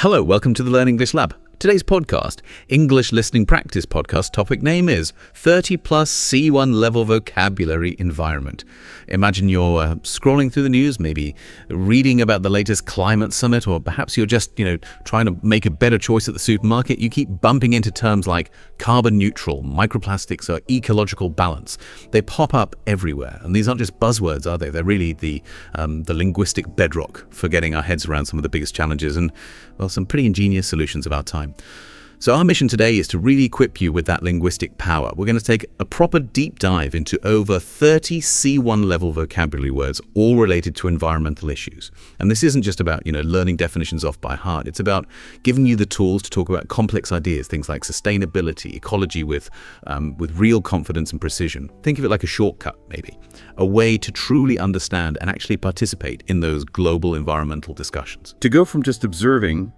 Hello, welcome to the Learn English Lab. Today's podcast, English Listening Practice podcast, topic name is 30 plus C1 level vocabulary environment. Imagine you're scrolling through the news, maybe reading about the latest climate summit, or perhaps you're just, trying to make a better choice at the supermarket. You keep bumping into terms like carbon neutral, microplastics, or ecological balance. They pop up everywhere, and these aren't just buzzwords, are they? They're really the linguistic bedrock for getting our heads around some of the biggest challenges and, well, some pretty ingenious solutions of our time. So our mission today is to really equip you with that linguistic power. We're going to take a proper deep dive into over 30 C1 level vocabulary words, all related to environmental issues. And this isn't just about, learning definitions off by heart. It's about giving you the tools to talk about complex ideas, things like sustainability, ecology with real confidence and precision. Think of it like a shortcut, maybe. A way to truly understand and actually participate in those global environmental discussions. To go from just observing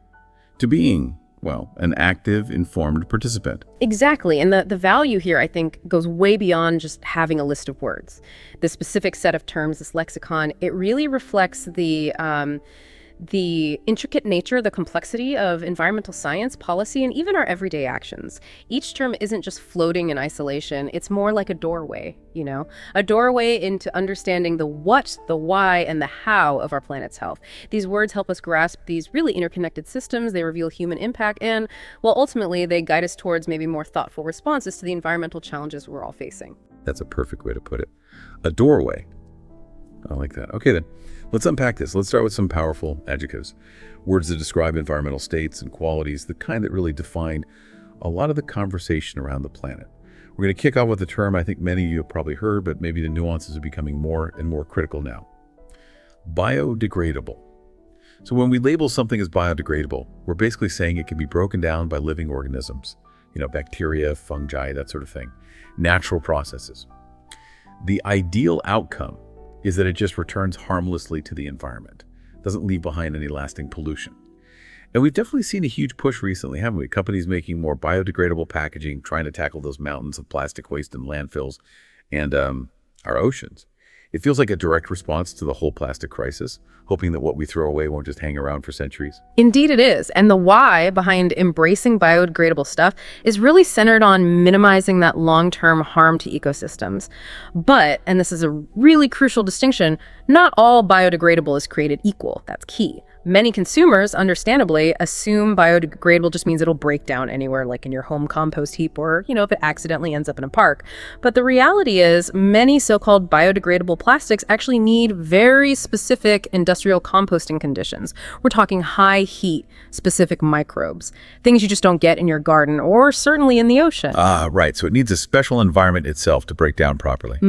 to being, well, an active, informed participant. Exactly. And the value here, I think, goes way beyond just having a list of words. The specific set of terms, this lexicon, it really reflects the intricate nature, the complexity of environmental science, policy, and even our everyday actions. Each term isn't just floating in isolation. It's more like a doorway, a doorway into understanding the what, the why, and the how of our planet's health. These words help us grasp these really interconnected systems. They reveal human impact, and, well, ultimately, they guide us towards maybe more thoughtful responses to the environmental challenges we're all facing. That's a perfect way to put it. A doorway. I like that. Okay, then. Let's unpack this. Let's start with some powerful adjectives. Words that describe environmental states and qualities, the kind that really define a lot of the conversation around the planet. We're going to kick off with a term I think many of you have probably heard, but maybe the nuances are becoming more and more critical now. Biodegradable. So when we label something as biodegradable, we're basically saying it can be broken down by living organisms, bacteria, fungi, that sort of thing, natural processes. The ideal outcome is that it just returns harmlessly to the environment, doesn't leave behind any lasting pollution. And we've definitely seen a huge push recently, haven't we? Companies making more biodegradable packaging, trying to tackle those mountains of plastic waste in landfills and our oceans. It feels like a direct response to the whole plastic crisis, hoping that what we throw away won't just hang around for centuries. Indeed it is. And the why behind embracing biodegradable stuff is really centered on minimizing that long-term harm to ecosystems. But, and this is a really crucial distinction, not all biodegradable is created equal. That's key. Many consumers, understandably, assume biodegradable just means it'll break down anywhere, like in your home compost heap or, if it accidentally ends up in a park. But the reality is many so-called biodegradable plastics actually need very specific industrial composting conditions. We're talking high heat, specific microbes, things you just don't get in your garden or certainly in the ocean. Right. So it needs a special environment itself to break down properly.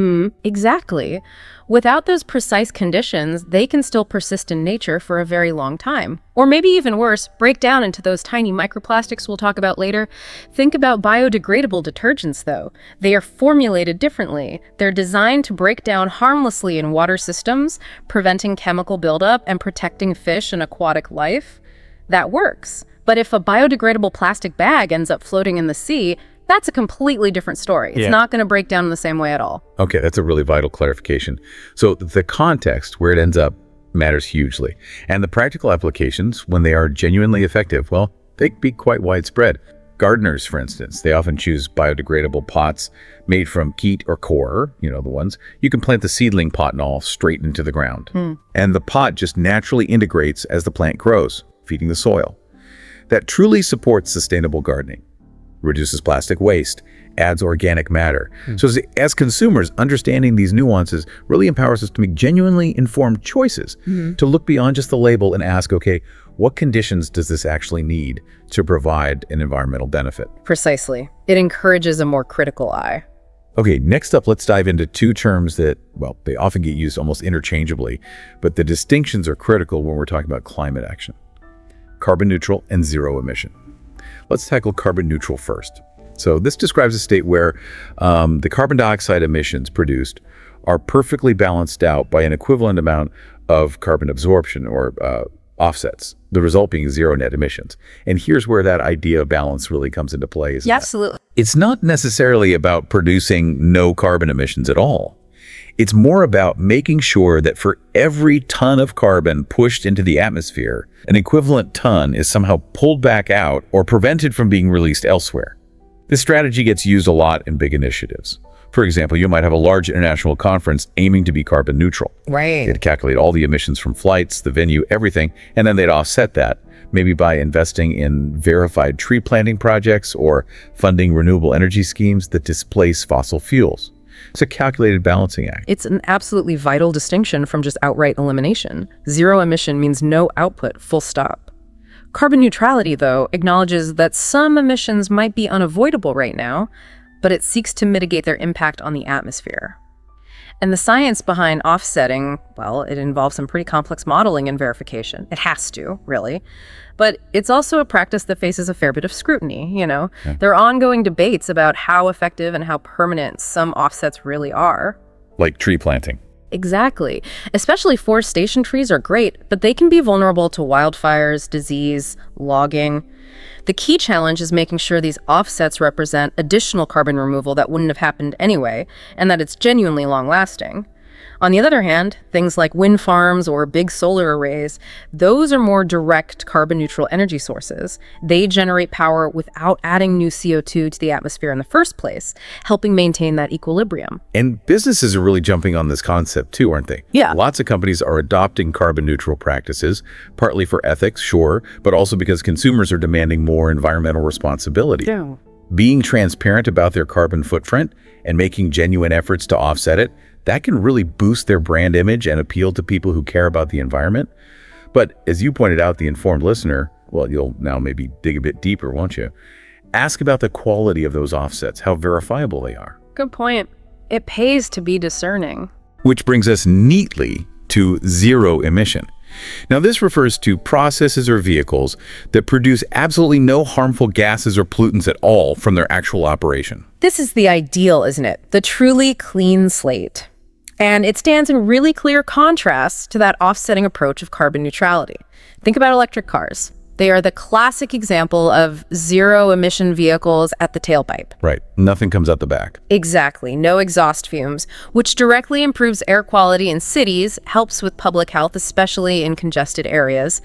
Exactly. Without those precise conditions, they can still persist in nature for a very long time. Or maybe even worse, break down into those tiny microplastics we'll talk about later. Think about biodegradable detergents, though. They are formulated differently. They're designed to break down harmlessly in water systems, preventing chemical buildup and protecting fish and aquatic life. That works. But if a biodegradable plastic bag ends up floating in the sea, that's a completely different story. It's not going to break down in the same way at all. Okay, that's a really vital clarification. So the context where it ends up matters hugely. And the practical applications, when they are genuinely effective, well, they can be quite widespread. Gardeners, for instance, they often choose biodegradable pots made from peat or coir, the ones. You can plant the seedling pot and all straight into the ground. And the pot just naturally integrates as the plant grows, feeding the soil. That truly supports sustainable gardening. Reduces plastic waste, adds organic matter. So as consumers, understanding these nuances really empowers us to make genuinely informed choices, to look beyond just the label and ask, okay, what conditions does this actually need to provide an environmental benefit? Precisely. It encourages a more critical eye. Okay, next up, let's dive into two terms that, well, they often get used almost interchangeably, but the distinctions are critical when we're talking about climate action. Carbon neutral and zero emission. Let's tackle carbon neutral first. So this describes a state where the carbon dioxide emissions produced are perfectly balanced out by an equivalent amount of carbon absorption or offsets, the result being zero net emissions. And here's where that idea of balance really comes into play. Yeah, absolutely. It's not necessarily about producing no carbon emissions at all. It's more about making sure that for every ton of carbon pushed into the atmosphere, an equivalent ton is somehow pulled back out or prevented from being released elsewhere. This strategy gets used a lot in big initiatives. For example, you might have a large international conference aiming to be carbon neutral. Right. They'd calculate all the emissions from flights, the venue, everything, and then they'd offset that, maybe by investing in verified tree planting projects or funding renewable energy schemes that displace fossil fuels. It's a calculated balancing act. It's an absolutely vital distinction from just outright elimination. Zero emission means no output, full stop. Carbon neutrality, though, acknowledges that some emissions might be unavoidable right now, but it seeks to mitigate their impact on the atmosphere. And the science behind offsetting, well, it involves some pretty complex modeling and verification. It has to, really. But it's also a practice that faces a fair bit of scrutiny, Yeah. There are ongoing debates about how effective and how permanent some offsets really are. Like tree planting. Exactly. Especially forestation trees are great, but they can be vulnerable to wildfires, disease, logging. The key challenge is making sure these offsets represent additional carbon removal that wouldn't have happened anyway, and that it's genuinely long-lasting. On the other hand, things like wind farms or big solar arrays, those are more direct carbon-neutral energy sources. They generate power without adding new CO2 to the atmosphere in the first place, helping maintain that equilibrium. And businesses are really jumping on this concept too, aren't they? Yeah. Lots of companies are adopting carbon neutral practices, partly for ethics, sure, but also because consumers are demanding more environmental responsibility. Yeah. Being transparent about their carbon footprint and making genuine efforts to offset it, that can really boost their brand image and appeal to people who care about the environment. But as you pointed out, the informed listener, well, you'll now maybe dig a bit deeper, won't you? Ask about the quality of those offsets, how verifiable they are. Good point. It pays to be discerning. Which brings us neatly to zero emission. Now, this refers to processes or vehicles that produce absolutely no harmful gases or pollutants at all from their actual operation. This is the ideal, isn't it? The truly clean slate. And it stands in really clear contrast to that offsetting approach of carbon neutrality. Think about electric cars. They are the classic example of zero-emission vehicles at the tailpipe. Right. Nothing comes out the back. Exactly. No exhaust fumes, which directly improves air quality in cities, helps with public health, especially in congested areas.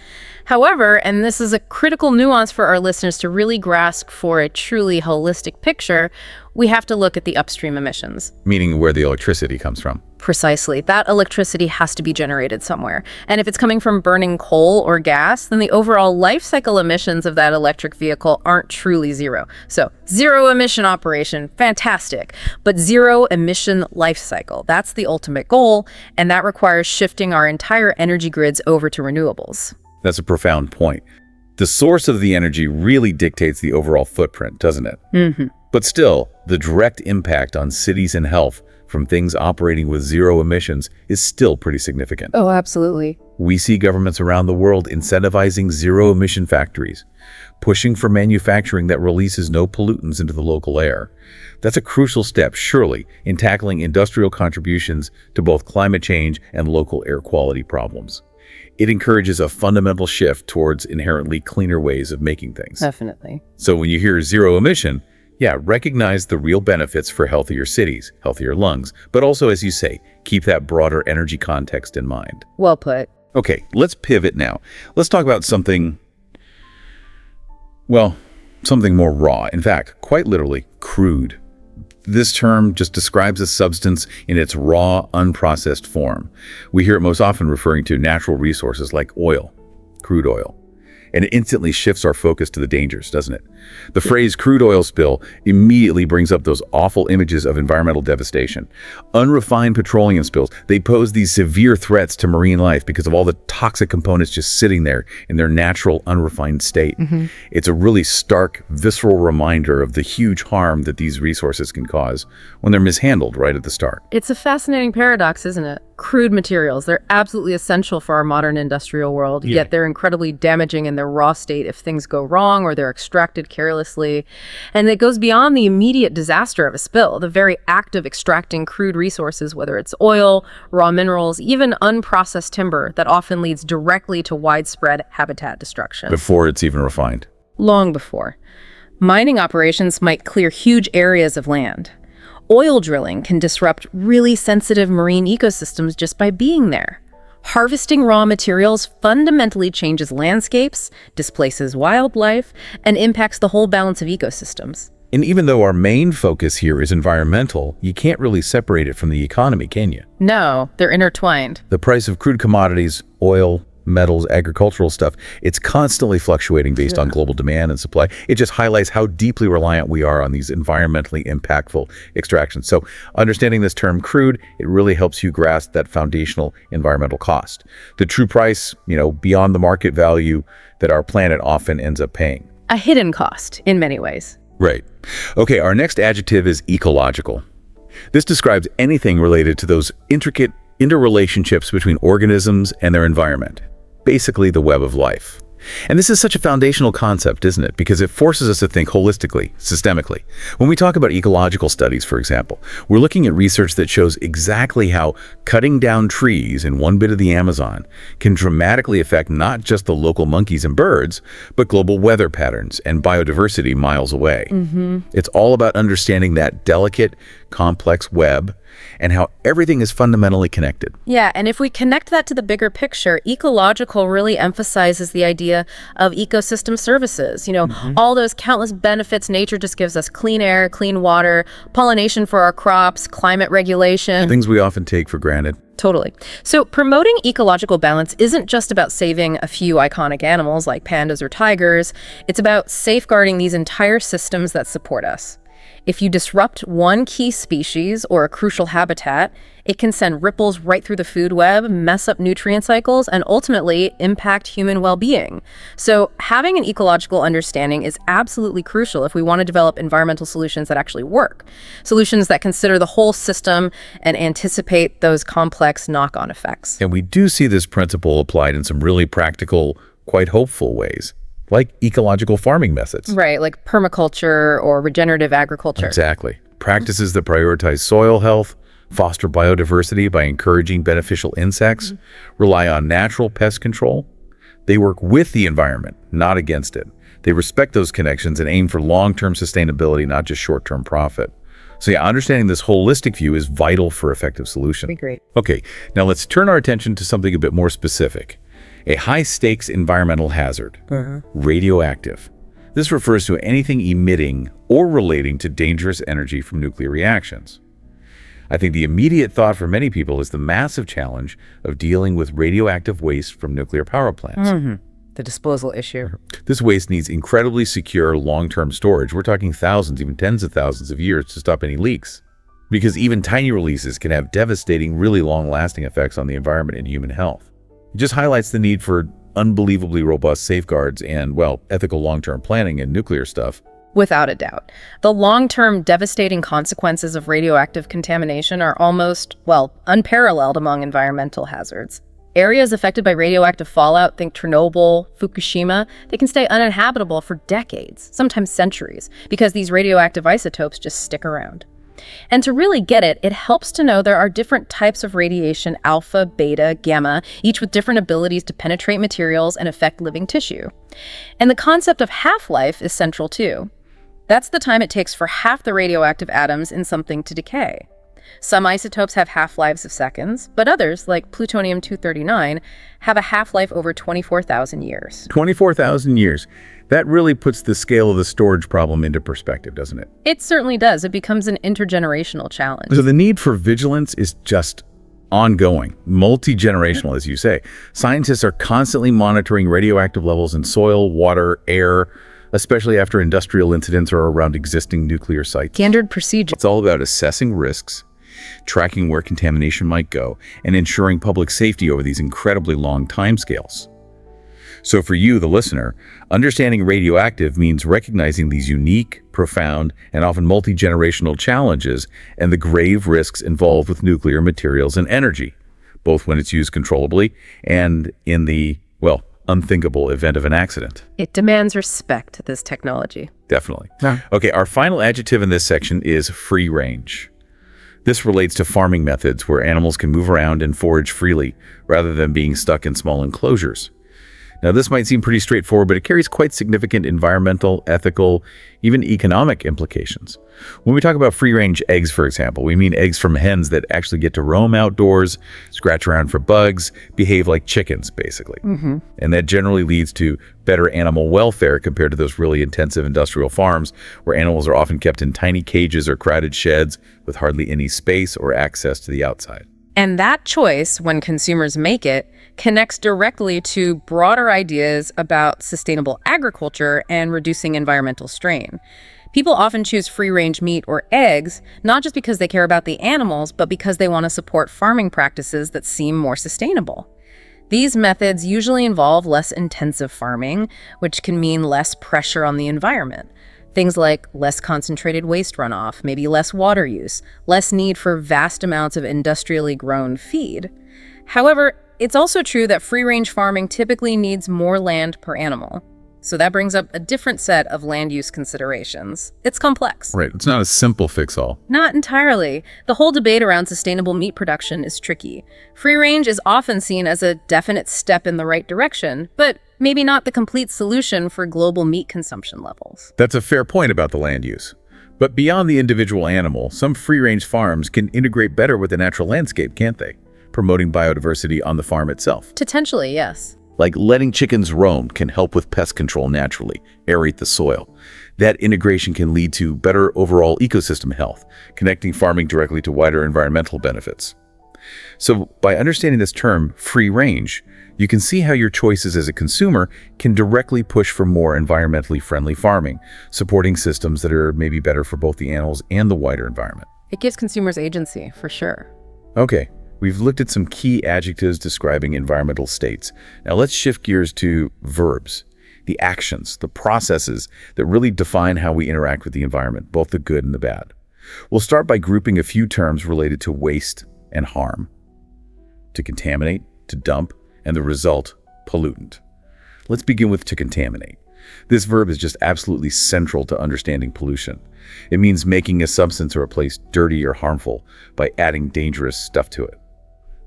However, and this is a critical nuance for our listeners to really grasp for a truly holistic picture, we have to look at the upstream emissions. Meaning where the electricity comes from. Precisely. That electricity has to be generated somewhere. And if it's coming from burning coal or gas, then the overall life cycle emissions of that electric vehicle aren't truly zero. So zero emission operation, fantastic. But zero emission life cycle, that's the ultimate goal. And that requires shifting our entire energy grids over to renewables. That's a profound point. The source of the energy really dictates the overall footprint, doesn't it? Mm-hmm. But still, the direct impact on cities and health from things operating with zero emissions is still pretty significant. Oh, absolutely. We see governments around the world incentivizing zero-emission factories, pushing for manufacturing that releases no pollutants into the local air. That's a crucial step, surely, in tackling industrial contributions to both climate change and local air quality problems. It encourages a fundamental shift towards inherently cleaner ways of making things. Definitely. So when you hear zero emission, recognize the real benefits for healthier cities, healthier lungs, but also, as you say, keep that broader energy context in mind. Well put. Okay, let's pivot now. Let's talk about something more raw. In fact, quite literally, crude. This term just describes a substance in its raw, unprocessed form. We hear it most often referring to natural resources like oil, crude oil. And it instantly shifts our focus to the dangers, doesn't it? The phrase crude oil spill immediately brings up those awful images of environmental devastation. Unrefined petroleum spills, they pose these severe threats to marine life because of all the toxic components just sitting there in their natural, unrefined state. Mm-hmm. It's a really stark, visceral reminder of the huge harm that these resources can cause when they're mishandled right at the start. It's a fascinating paradox, isn't it? Crude materials, they're absolutely essential for our modern industrial world, yet they're incredibly damaging in their raw state if things go wrong or they're extracted carelessly. And it goes beyond the immediate disaster of a spill. The very act of extracting crude resources, whether it's oil, raw minerals, even unprocessed timber, that often leads directly to widespread habitat destruction. Before it's even refined. Long before. Mining operations might clear huge areas of land. Oil drilling can disrupt really sensitive marine ecosystems just by being there. Harvesting raw materials fundamentally changes landscapes, displaces wildlife, and impacts the whole balance of ecosystems. And even though our main focus here is environmental, you can't really separate it from the economy, can you? No, they're intertwined. The price of crude commodities, oil, metals, agricultural stuff, it's constantly fluctuating based on global demand and supply. It just highlights how deeply reliant we are on these environmentally impactful extractions. So understanding this term crude, it really helps you grasp that foundational environmental cost. The true price, beyond the market value that our planet often ends up paying. A hidden cost in many ways. Right. Okay, our next adjective is ecological. This describes anything related to those intricate interrelationships between organisms and their environment. Basically, the web of life. And this is such a foundational concept, isn't it? Because it forces us to think holistically, systemically. When we talk about ecological studies, for example, we're looking at research that shows exactly how cutting down trees in one bit of the Amazon can dramatically affect not just the local monkeys and birds, but global weather patterns and biodiversity miles away. It's all about understanding that delicate, complex web and how everything is fundamentally connected. Yeah, and if we connect that to the bigger picture, ecological really emphasizes the idea of ecosystem services. All those countless benefits nature just gives us: clean air, clean water, pollination for our crops, climate regulation. Things we often take for granted. Totally. So promoting ecological balance isn't just about saving a few iconic animals like pandas or tigers. It's about safeguarding these entire systems that support us. If you disrupt one key species or a crucial habitat, it can send ripples right through the food web, mess up nutrient cycles, and ultimately impact human well-being. So having an ecological understanding is absolutely crucial if we want to develop environmental solutions that actually work. Solutions that consider the whole system and anticipate those complex knock-on effects. And we do see this principle applied in some really practical, quite hopeful ways, like ecological farming methods. Right, like permaculture or regenerative agriculture. Exactly. Practices that prioritize soil health, foster biodiversity by encouraging beneficial insects, rely on natural pest control. They work with the environment, not against it. They respect those connections and aim for long-term sustainability, not just short-term profit. So yeah, understanding this holistic view is vital for effective solution. Great. Okay, now let's turn our attention to something a bit more specific. A high-stakes environmental hazard, radioactive. This refers to anything emitting or relating to dangerous energy from nuclear reactions. I think the immediate thought for many people is the massive challenge of dealing with radioactive waste from nuclear power plants. The disposal issue. This waste needs incredibly secure long-term storage. We're talking thousands, even tens of thousands of years to stop any leaks. Because even tiny releases can have devastating, really long-lasting effects on the environment and human health. It just highlights the need for unbelievably robust safeguards and, ethical long-term planning in nuclear stuff. Without a doubt. The long-term devastating consequences of radioactive contamination are almost, unparalleled among environmental hazards. Areas affected by radioactive fallout, think Chernobyl, Fukushima, they can stay uninhabitable for decades, sometimes centuries, because these radioactive isotopes just stick around. And to really get it, it helps to know there are different types of radiation: alpha, beta, gamma, each with different abilities to penetrate materials and affect living tissue. And the concept of half-life is central too. That's the time it takes for half the radioactive atoms in something to decay. Some isotopes have half-lives of seconds, but others, like plutonium-239, have a half-life over 24,000 years. 24,000 years. That really puts the scale of the storage problem into perspective, doesn't it? It certainly does. It becomes an intergenerational challenge. So the need for vigilance is just ongoing, multi-generational, as you say. Scientists are constantly monitoring radioactive levels in soil, water, air, especially after industrial incidents or around existing nuclear sites. Standard procedure. It's all about assessing risks, tracking where contamination might go, and ensuring public safety over these incredibly long timescales. So for you, the listener, understanding radioactive means recognizing these unique, profound, and often multi-generational challenges and the grave risks involved with nuclear materials and energy, both when it's used controllably and in the, unthinkable event of an accident. It demands respect, this technology. Definitely. Yeah. Okay, our final adjective in this section is free range. This relates to farming methods where animals can move around and forage freely rather than being stuck in small enclosures. Now, this might seem pretty straightforward, but it carries quite significant environmental, ethical, even economic implications. When we talk about free-range eggs, for example, we mean eggs from hens that actually get to roam outdoors, scratch around for bugs, behave like chickens, basically. And that generally leads to better animal welfare compared to those really intensive industrial farms where animals are often kept in tiny cages or crowded sheds with hardly any space or access to the outside. And that choice, when consumers make it, connects directly to broader ideas about sustainable agriculture and reducing environmental strain. People often choose free-range meat or eggs, not just because they care about the animals, but because they want to support farming practices that seem more sustainable. These methods usually involve less intensive farming, which can mean less pressure on the environment. Things like less concentrated waste runoff, maybe less water use, less need for vast amounts of industrially grown feed. However, it's also true that free-range farming typically needs more land per animal. So that brings up a different set of land use considerations. It's complex. Right. It's not a simple fix-all. Not entirely. The whole debate around sustainable meat production is tricky. Free range is often seen as a definite step in the right direction, but maybe not the complete solution for global meat consumption levels. That's a fair point about the land use. But beyond the individual animal, some free-range farms can integrate better with the natural landscape, can't they? Promoting biodiversity on the farm itself. Potentially, yes. Like letting chickens roam can help with pest control naturally, aerate the soil. That integration can lead to better overall ecosystem health, connecting farming directly to wider environmental benefits. So by understanding this term, free range, you can see how your choices as a consumer can directly push for more environmentally friendly farming, supporting systems that are maybe better for both the animals and the wider environment. It gives consumers agency, for sure. Okay. We've looked at some key adjectives describing environmental states. Now let's shift gears to verbs, the actions, the processes that really define how we interact with the environment, both the good and the bad. We'll start by grouping a few terms related to waste and harm. To contaminate, to dump, and the result, pollutant. Let's begin with to contaminate. This verb is just absolutely central to understanding pollution. It means making a substance or a place dirty or harmful by adding dangerous stuff to it.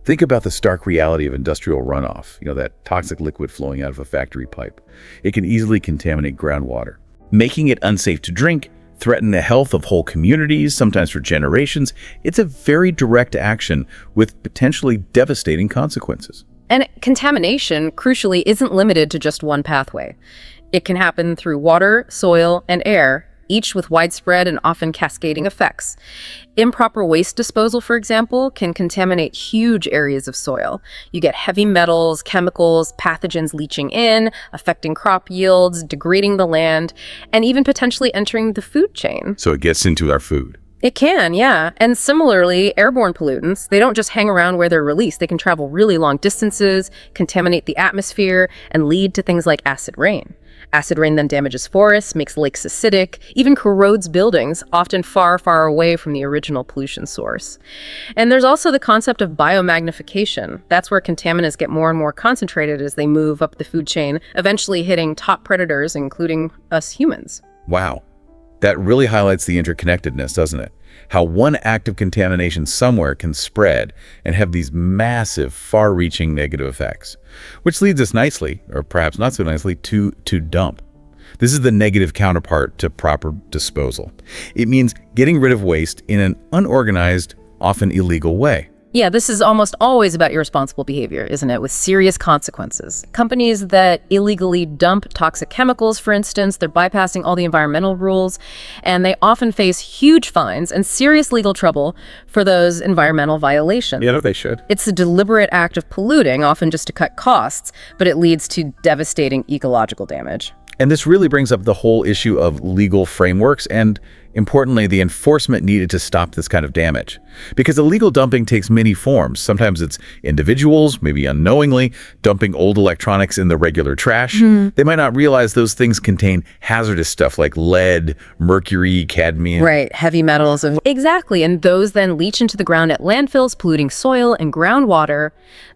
Think about the stark reality of industrial runoff, that toxic liquid flowing out of a factory pipe. It can easily contaminate groundwater, making it unsafe to drink, threaten the health of whole communities, sometimes for generations. It's a very direct action with potentially devastating consequences. And contamination, crucially, isn't limited to just one pathway. It can happen through water, soil, and air, each with widespread and often cascading effects. Improper waste disposal, for example, can contaminate huge areas of soil. You get heavy metals, chemicals, pathogens leaching in, affecting crop yields, degrading the land, and even potentially entering the food chain. So it gets into our food. It can, yeah. And similarly, airborne pollutants, they don't just hang around where they're released. They can travel really long distances, contaminate the atmosphere, and lead to things like acid rain. Acid rain then damages forests, makes lakes acidic, even corrodes buildings, often far, far away from the original pollution source. And there's also the concept of biomagnification. That's where contaminants get more and more concentrated as they move up the food chain, eventually hitting top predators, including us humans. Wow. That really highlights the interconnectedness, doesn't it? How one act of contamination somewhere can spread and have these massive, far-reaching negative effects. Which leads us nicely, or perhaps not so nicely, to dump. This is the negative counterpart to proper disposal. It means getting rid of waste in an unorganized, often illegal way. Yeah, this is almost always about irresponsible behavior, isn't it? With serious consequences. Companies that illegally dump toxic chemicals, for instance, they're bypassing all the environmental rules, and they often face huge fines and serious legal trouble for those environmental violations. Yeah, they should. It's a deliberate act of polluting, often just to cut costs, but it leads to devastating ecological damage. And this really brings up the whole issue of legal frameworks and, importantly, the enforcement needed to stop this kind of damage. Because illegal dumping takes many forms. Sometimes it's individuals, maybe unknowingly, dumping old electronics in the regular trash. They might not realize those things contain hazardous stuff like lead, mercury, cadmium. Right, heavy metals. Exactly, and those then leach into the ground at landfills, polluting soil and groundwater.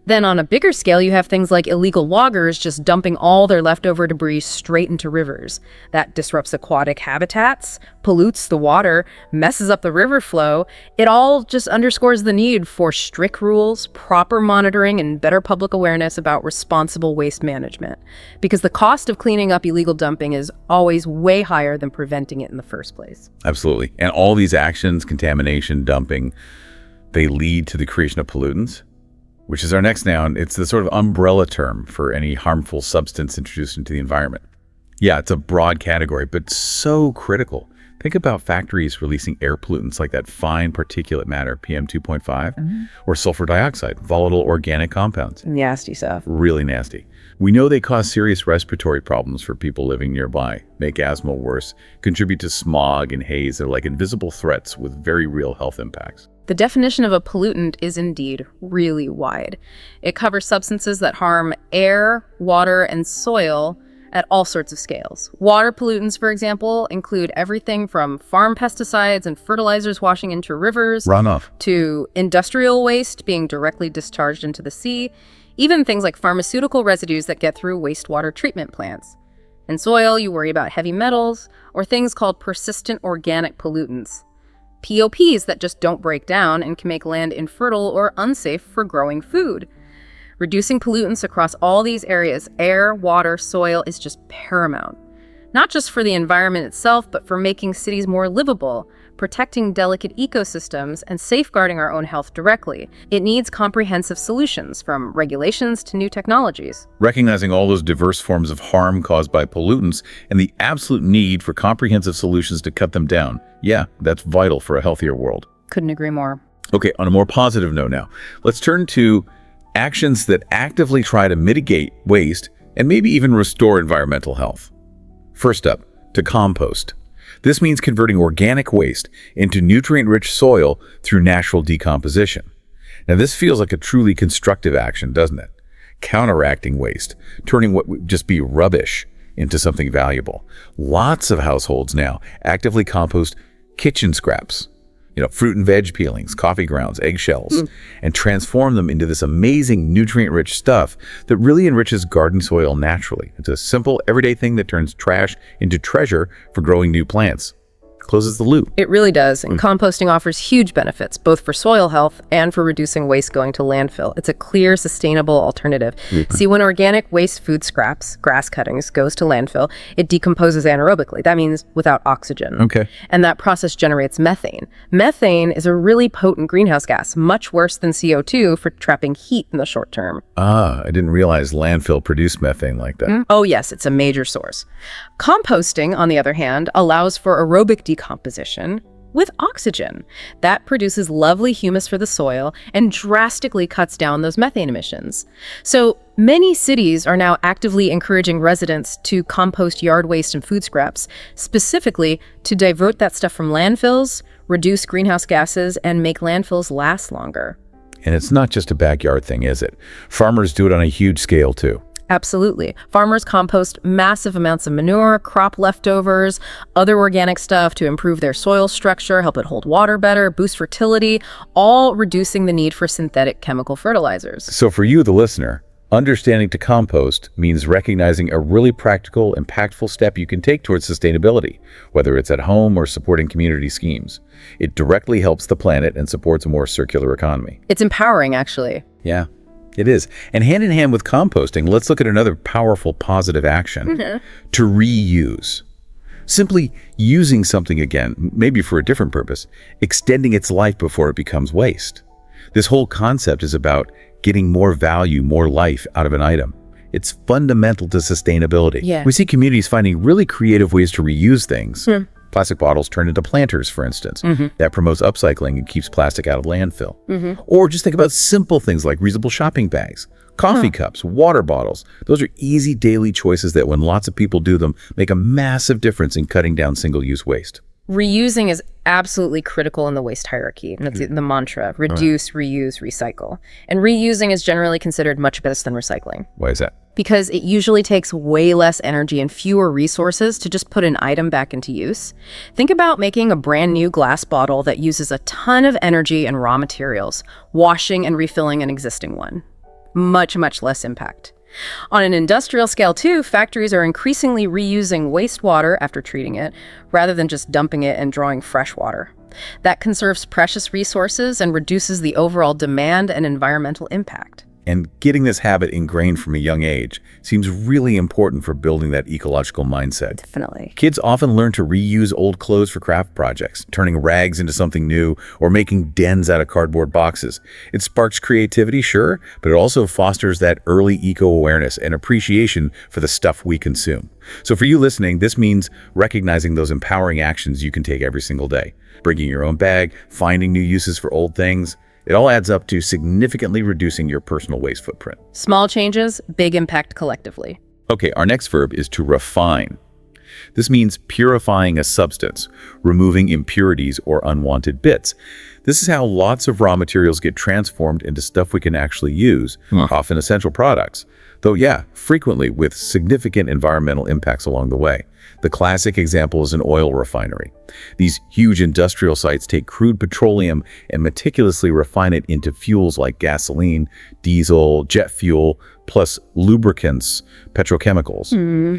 Then on a bigger scale, you have things like illegal loggers just dumping all their leftover debris straight into rivers. That disrupts aquatic habitats, pollutes the water, messes up the river flow. It all just underscores the need for strict rules, proper monitoring, and better public awareness about responsible waste management. Because the cost of cleaning up illegal dumping is always way higher than preventing it in the first place. Absolutely. And all these actions, contamination, dumping, they lead to the creation of pollutants, which is our next noun. It's the sort of umbrella term for any harmful substance introduced into the environment. Yeah, it's a broad category, but so critical. Think about factories releasing air pollutants like that fine particulate matter, PM 2.5, or sulfur dioxide, volatile organic compounds. Nasty stuff. Really nasty. We know they cause serious respiratory problems for people living nearby, make asthma worse, contribute to smog and haze. They're like invisible threats with very real health impacts. The definition of a pollutant is indeed really wide. It covers substances that harm air, water, and soil at all sorts of scales. Water pollutants, for example, include everything from farm pesticides and fertilizers washing into rivers, Runoff. to industrial waste being directly discharged into the sea, even things like pharmaceutical residues that get through wastewater treatment plants. In soil, you worry about heavy metals or things called persistent organic pollutants, POPs that just don't break down and can make land infertile or unsafe for growing food. Reducing pollutants across all these areas, air, water, soil, is just paramount. Not just for the environment itself, but for making cities more livable, protecting delicate ecosystems, and safeguarding our own health directly. It needs comprehensive solutions, from regulations to new technologies. Recognizing all those diverse forms of harm caused by pollutants and the absolute need for comprehensive solutions to cut them down. Yeah, that's vital for a healthier world. Couldn't agree more. Okay, on a more positive note now, let's turn to actions that actively try to mitigate waste and maybe even restore environmental health. First up, to compost. This means converting organic waste into nutrient-rich soil through natural decomposition. Now, this feels like a truly constructive action, doesn't it? Counteracting waste, turning what would just be rubbish into something valuable. Lots of households now actively compost kitchen scraps, fruit and veg peelings, coffee grounds, eggshells, and transform them into this amazing nutrient-rich stuff that really enriches garden soil naturally. It's a simple, everyday thing that turns trash into treasure for growing new plants. Closes the loop. It really does, and composting offers huge benefits, both for soil health and for reducing waste going to landfill. It's a clear, sustainable alternative. See, when organic waste food scraps, grass cuttings, goes to landfill, it decomposes anaerobically. That means without oxygen. Okay. And that process generates methane. Methane is a really potent greenhouse gas, much worse than CO2 for trapping heat in the short term. I didn't realize landfill produced methane like that. Oh yes, it's a major source. Composting, on the other hand, allows for aerobic decomposition with oxygen. That produces lovely humus for the soil and drastically cuts down those methane emissions. So many cities are now actively encouraging residents to compost yard waste and food scraps, specifically to divert that stuff from landfills, reduce greenhouse gases, and make landfills last longer. And it's not just a backyard thing, is it? Farmers do it on a huge scale too. Absolutely. Farmers compost massive amounts of manure, crop leftovers, other organic stuff to improve their soil structure, help it hold water better, boost fertility, all reducing the need for synthetic chemical fertilizers. So for you, the listener, understanding to compost means recognizing a really practical, impactful step you can take towards sustainability, whether it's at home or supporting community schemes. It directly helps the planet and supports a more circular economy. It's empowering, actually. Yeah. It is. And hand in hand with composting, let's look at another powerful positive action, to reuse. Simply using something again, maybe for a different purpose, extending its life before it becomes waste. This whole concept is about getting more value, more life out of an item. It's fundamental to sustainability. Yeah. We see communities finding really creative ways to reuse things. Plastic bottles turned into planters, for instance. That promotes upcycling and keeps plastic out of landfill. Or just think about simple things like reusable shopping bags, coffee cups, water bottles. Those are easy daily choices that, when lots of people do them, make a massive difference in cutting down single-use waste. Reusing is absolutely critical in the waste hierarchy. That's the mantra: reduce, reuse, recycle. And reusing is generally considered much better than recycling. Why is that? Because it usually takes way less energy and fewer resources to just put an item back into use. Think about making a brand new glass bottle that uses a ton of energy and raw materials, washing and refilling an existing one. Much, much less impact. On an industrial scale, too, factories are increasingly reusing wastewater after treating it, rather than just dumping it and drawing fresh water. That conserves precious resources and reduces the overall demand and environmental impact. And getting this habit ingrained from a young age seems really important for building that ecological mindset. Definitely. Kids often learn to reuse old clothes for craft projects, turning rags into something new, or making dens out of cardboard boxes. It sparks creativity, sure, but it also fosters that early eco-awareness and appreciation for the stuff we consume. So for you listening, this means recognizing those empowering actions you can take every single day. Bringing your own bag, finding new uses for old things. It all adds up to significantly reducing your personal waste footprint. Small changes, big impact collectively. Okay, our next verb is to refine. This means purifying a substance, removing impurities or unwanted bits. This is how lots of raw materials get transformed into stuff we can actually use, often essential products. Though yeah, frequently with significant environmental impacts along the way. The classic example is an oil refinery. These huge industrial sites take crude petroleum and meticulously refine it into fuels like gasoline, diesel, jet fuel, plus lubricants, petrochemicals.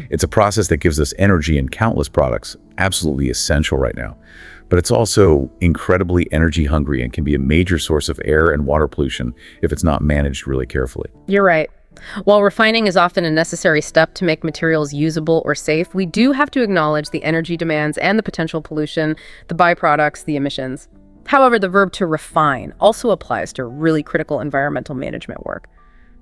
It's a process that gives us energy in countless products, absolutely essential right now. But it's also incredibly energy hungry and can be a major source of air and water pollution if it's not managed really carefully. You're right. While refining is often a necessary step to make materials usable or safe, we do have to acknowledge the energy demands and the potential pollution, the byproducts, the emissions. However, the verb to refine also applies to really critical environmental management work.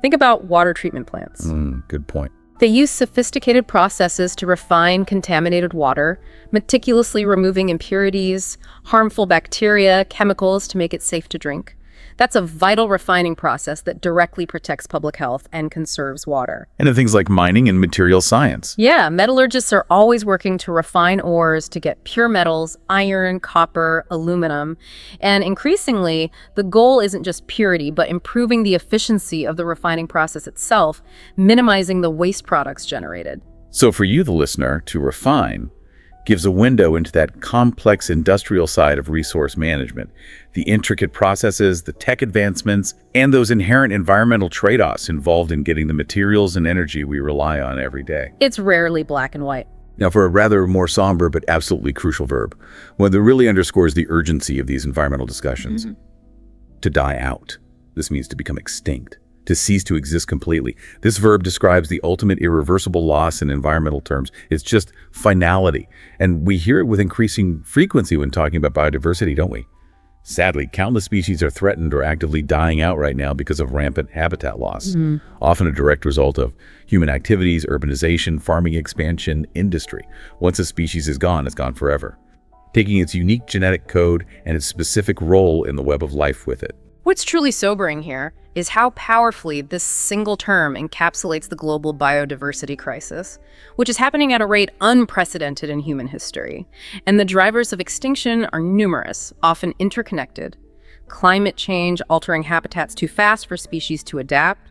Think about water treatment plants. Good point. They use sophisticated processes to refine contaminated water, meticulously removing impurities, harmful bacteria, chemicals to make it safe to drink. That's a vital refining process that directly protects public health and conserves water. And in things like mining and material science. Yeah, metallurgists are always working to refine ores to get pure metals, iron, copper, aluminum. And increasingly, the goal isn't just purity, but improving the efficiency of the refining process itself, minimizing the waste products generated. So for you, the listener, to refine gives a window into that complex industrial side of resource management, the intricate processes, the tech advancements, and those inherent environmental trade-offs involved in getting the materials and energy we rely on every day. It's rarely black and white. Now, for a rather more somber but absolutely crucial verb, one that really underscores the urgency of these environmental discussions, to die out. This means to become extinct, to cease to exist completely. This verb describes the ultimate irreversible loss in environmental terms. It's just finality. And we hear it with increasing frequency when talking about biodiversity, don't we? Sadly, countless species are threatened or actively dying out right now because of rampant habitat loss, often a direct result of human activities, urbanization, farming expansion, industry. Once a species is gone, it's gone forever, taking its unique genetic code and its specific role in the web of life with it. What's truly sobering here is how powerfully this single term encapsulates the global biodiversity crisis, which is happening at a rate unprecedented in human history. And the drivers of extinction are numerous, often interconnected. Climate change altering habitats too fast for species to adapt,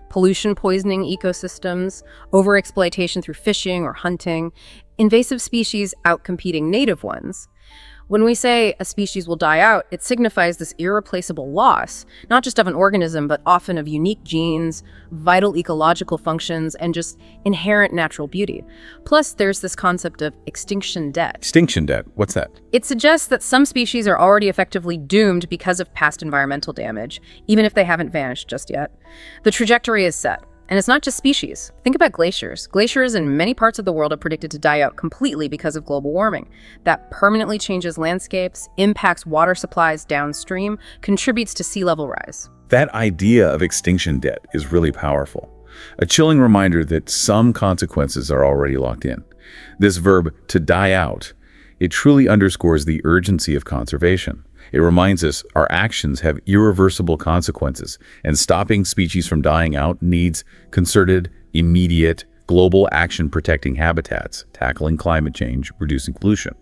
pollution poisoning ecosystems, overexploitation through fishing or hunting, invasive species outcompeting native ones. When we say a species will die out, it signifies this irreplaceable loss, not just of an organism, but often of unique genes, vital ecological functions, and just inherent natural beauty. Plus, there's this concept of extinction debt. Extinction debt, what's that? It suggests that some species are already effectively doomed because of past environmental damage, even if they haven't vanished just yet. The trajectory is set. And it's not just species. Think about glaciers. Glaciers in many parts of the world are predicted to die out completely because of global warming. That permanently changes landscapes, impacts water supplies downstream, contributes to sea level rise. That idea of extinction debt is really powerful. A chilling reminder that some consequences are already locked in. This verb, to die out, it truly underscores the urgency of conservation. It reminds us our actions have irreversible consequences, and stopping species from dying out needs concerted, immediate, global action protecting habitats, tackling climate change, reducing pollution.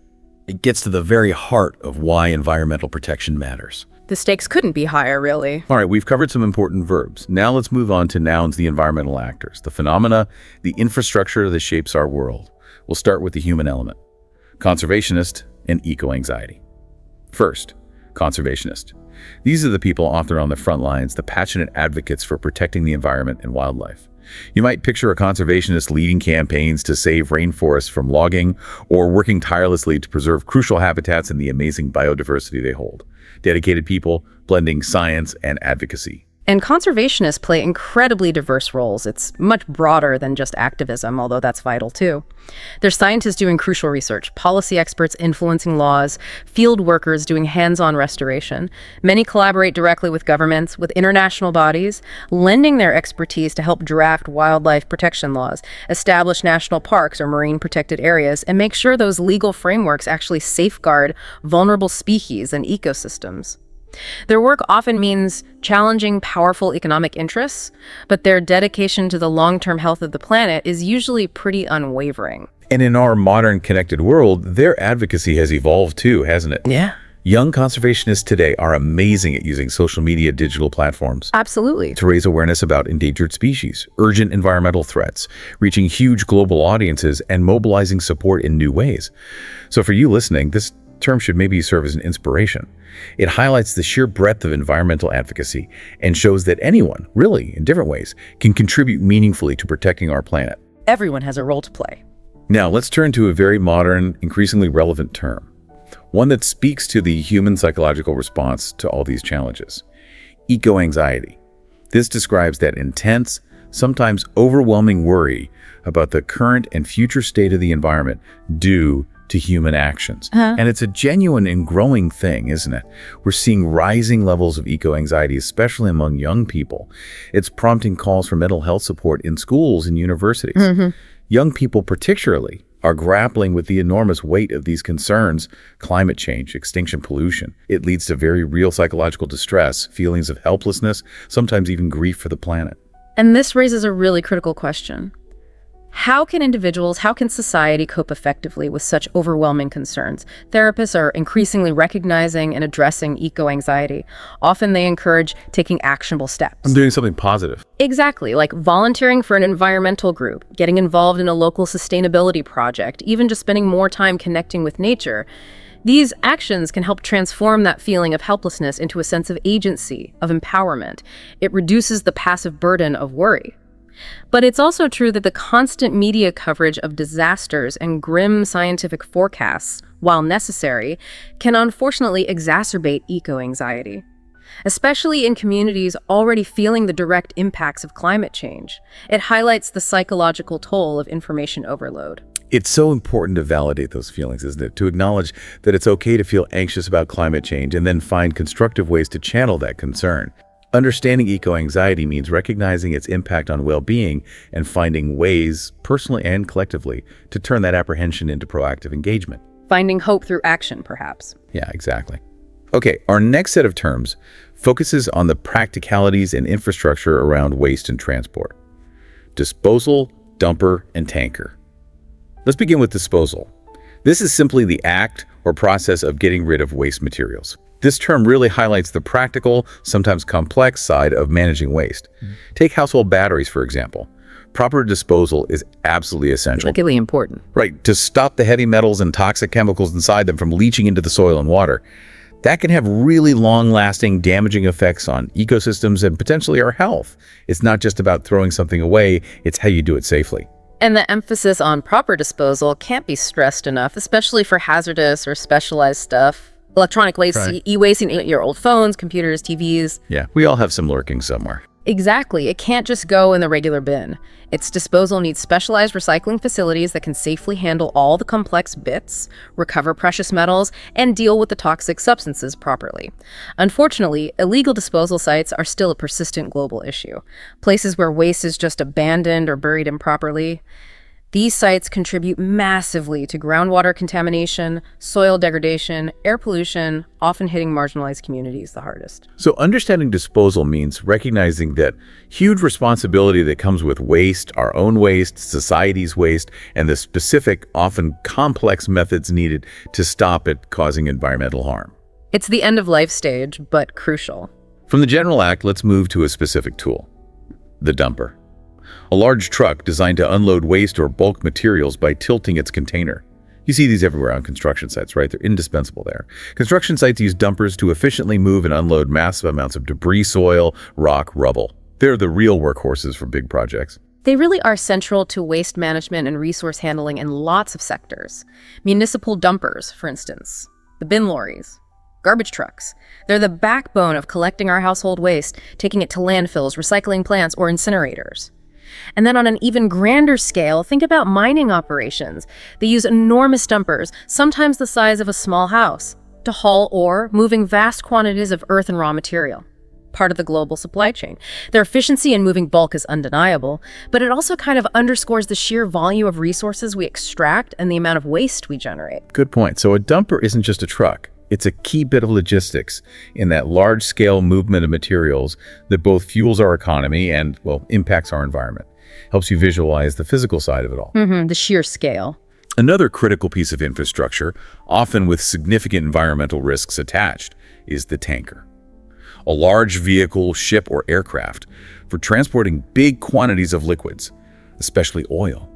It gets to the very heart of why environmental protection matters. The stakes couldn't be higher, really. All right, we've covered some important verbs. Now let's move on to nouns, the environmental actors, the phenomena, the infrastructure that shapes our world. We'll start with the human element. Conservationist and eco-anxiety. First, conservationist. These are the people often on the front lines, the passionate advocates for protecting the environment and wildlife. You might picture a conservationist leading campaigns to save rainforests from logging or working tirelessly to preserve crucial habitats and the amazing biodiversity they hold. Dedicated people blending science and advocacy. And conservationists play incredibly diverse roles. It's much broader than just activism, although that's vital too. There's scientists doing crucial research, policy experts influencing laws, field workers doing hands-on restoration. Many collaborate directly with governments, with international bodies, lending their expertise to help draft wildlife protection laws, establish national parks or marine protected areas, and make sure those legal frameworks actually safeguard vulnerable species and ecosystems. Their work often means challenging powerful economic interests, but their dedication to the long-term health of the planet is usually pretty unwavering. And in our modern connected world, their advocacy has evolved too, hasn't it? Yeah. Young conservationists today are amazing at using social media digital platforms Absolutely. to raise awareness about endangered species, urgent environmental threats, reaching huge global audiences, and mobilizing support in new ways. So for you listening, this term should maybe serve as an inspiration. It highlights the sheer breadth of environmental advocacy and shows that anyone, really, in different ways, can contribute meaningfully to protecting our planet. Everyone has a role to play. Now, let's turn to a very modern, increasingly relevant term, one that speaks to the human psychological response to all these challenges: eco-anxiety. This describes that intense, sometimes overwhelming worry about the current and future state of the environment due to human actions. And it's a genuine and growing thing, isn't it? We're seeing rising levels of eco-anxiety, especially among young people. It's prompting calls for mental health support in schools and universities. Young people particularly are grappling with the enormous weight of these concerns: climate change, extinction, pollution. It leads to very real psychological distress, feelings of helplessness, sometimes even grief for the planet. And this raises a really critical question. How can individuals, how can society cope effectively with such overwhelming concerns? Therapists are increasingly recognizing and addressing eco-anxiety. Often they encourage taking actionable steps. I'm doing something positive. Exactly, like volunteering for an environmental group, getting involved in a local sustainability project, even just spending more time connecting with nature. These actions can help transform that feeling of helplessness into a sense of agency, of empowerment. It reduces the passive burden of worry. But it's also true that the constant media coverage of disasters and grim scientific forecasts, while necessary, can unfortunately exacerbate eco-anxiety, especially in communities already feeling the direct impacts of climate change. It highlights the psychological toll of information overload. It's so important to validate those feelings, isn't it? To acknowledge that it's okay to feel anxious about climate change and then find constructive ways to channel that concern. Understanding eco-anxiety means recognizing its impact on well-being and finding ways, personally and collectively, to turn that apprehension into proactive engagement. Finding hope through action, perhaps. Yeah, exactly. Okay, our next set of terms focuses on the practicalities and infrastructure around waste and transport. Disposal, dumper, and tanker. Let's begin with disposal. This is simply the act or process of getting rid of waste materials. This term really highlights the practical, sometimes complex side of managing waste. Take household batteries, for example. Proper disposal is absolutely essential. Really important. Right, to stop the heavy metals and toxic chemicals inside them from leaching into the soil and water. That can have really long-lasting, damaging effects on ecosystems and potentially our health. It's not just about throwing something away, it's how you do it safely. And the emphasis on proper disposal can't be stressed enough, especially for hazardous or specialized stuff. Electronic waste, Right. e-waste, your old phones, computers, TVs. Yeah, we all have some lurking somewhere. Exactly. It can't just go in the regular bin. Its disposal needs specialized recycling facilities that can safely handle all the complex bits, recover precious metals, and deal with the toxic substances properly. Unfortunately, illegal disposal sites are still a persistent global issue. Places where waste is just abandoned or buried improperly. These sites contribute massively to groundwater contamination, soil degradation, air pollution, often hitting marginalized communities the hardest. So understanding disposal means recognizing that huge responsibility that comes with waste, our own waste, society's waste, and the specific, often complex methods needed to stop it causing environmental harm. It's the end-of-life stage, but crucial. From the general act, let's move to a specific tool: the dumper. A large truck designed to unload waste or bulk materials by tilting its container. You see these everywhere on construction sites, right? They're indispensable there. Construction sites use dumpers to efficiently move and unload massive amounts of debris, soil, rock, rubble. They're the real workhorses for big projects. They really are central to waste management and resource handling in lots of sectors. Municipal dumpers, for instance, the bin lorries, garbage trucks. They're the backbone of collecting our household waste, taking it to landfills, recycling plants, or incinerators. And then on an even grander scale, think about mining operations. They use enormous dumpers, sometimes the size of a small house, to haul ore, moving vast quantities of earth and raw material. Part of the global supply chain. Their efficiency in moving bulk is undeniable, but it also kind of underscores the sheer volume of resources we extract and the amount of waste we generate. Good point. So a dumper isn't just a truck. It's a key bit of logistics in that large-scale movement of materials that both fuels our economy and, well, impacts our environment. Helps you visualize the physical side of it all. The sheer scale. Another critical piece of infrastructure, often with significant environmental risks attached, is the tanker. A large vehicle, ship, or aircraft for transporting big quantities of liquids, especially oil.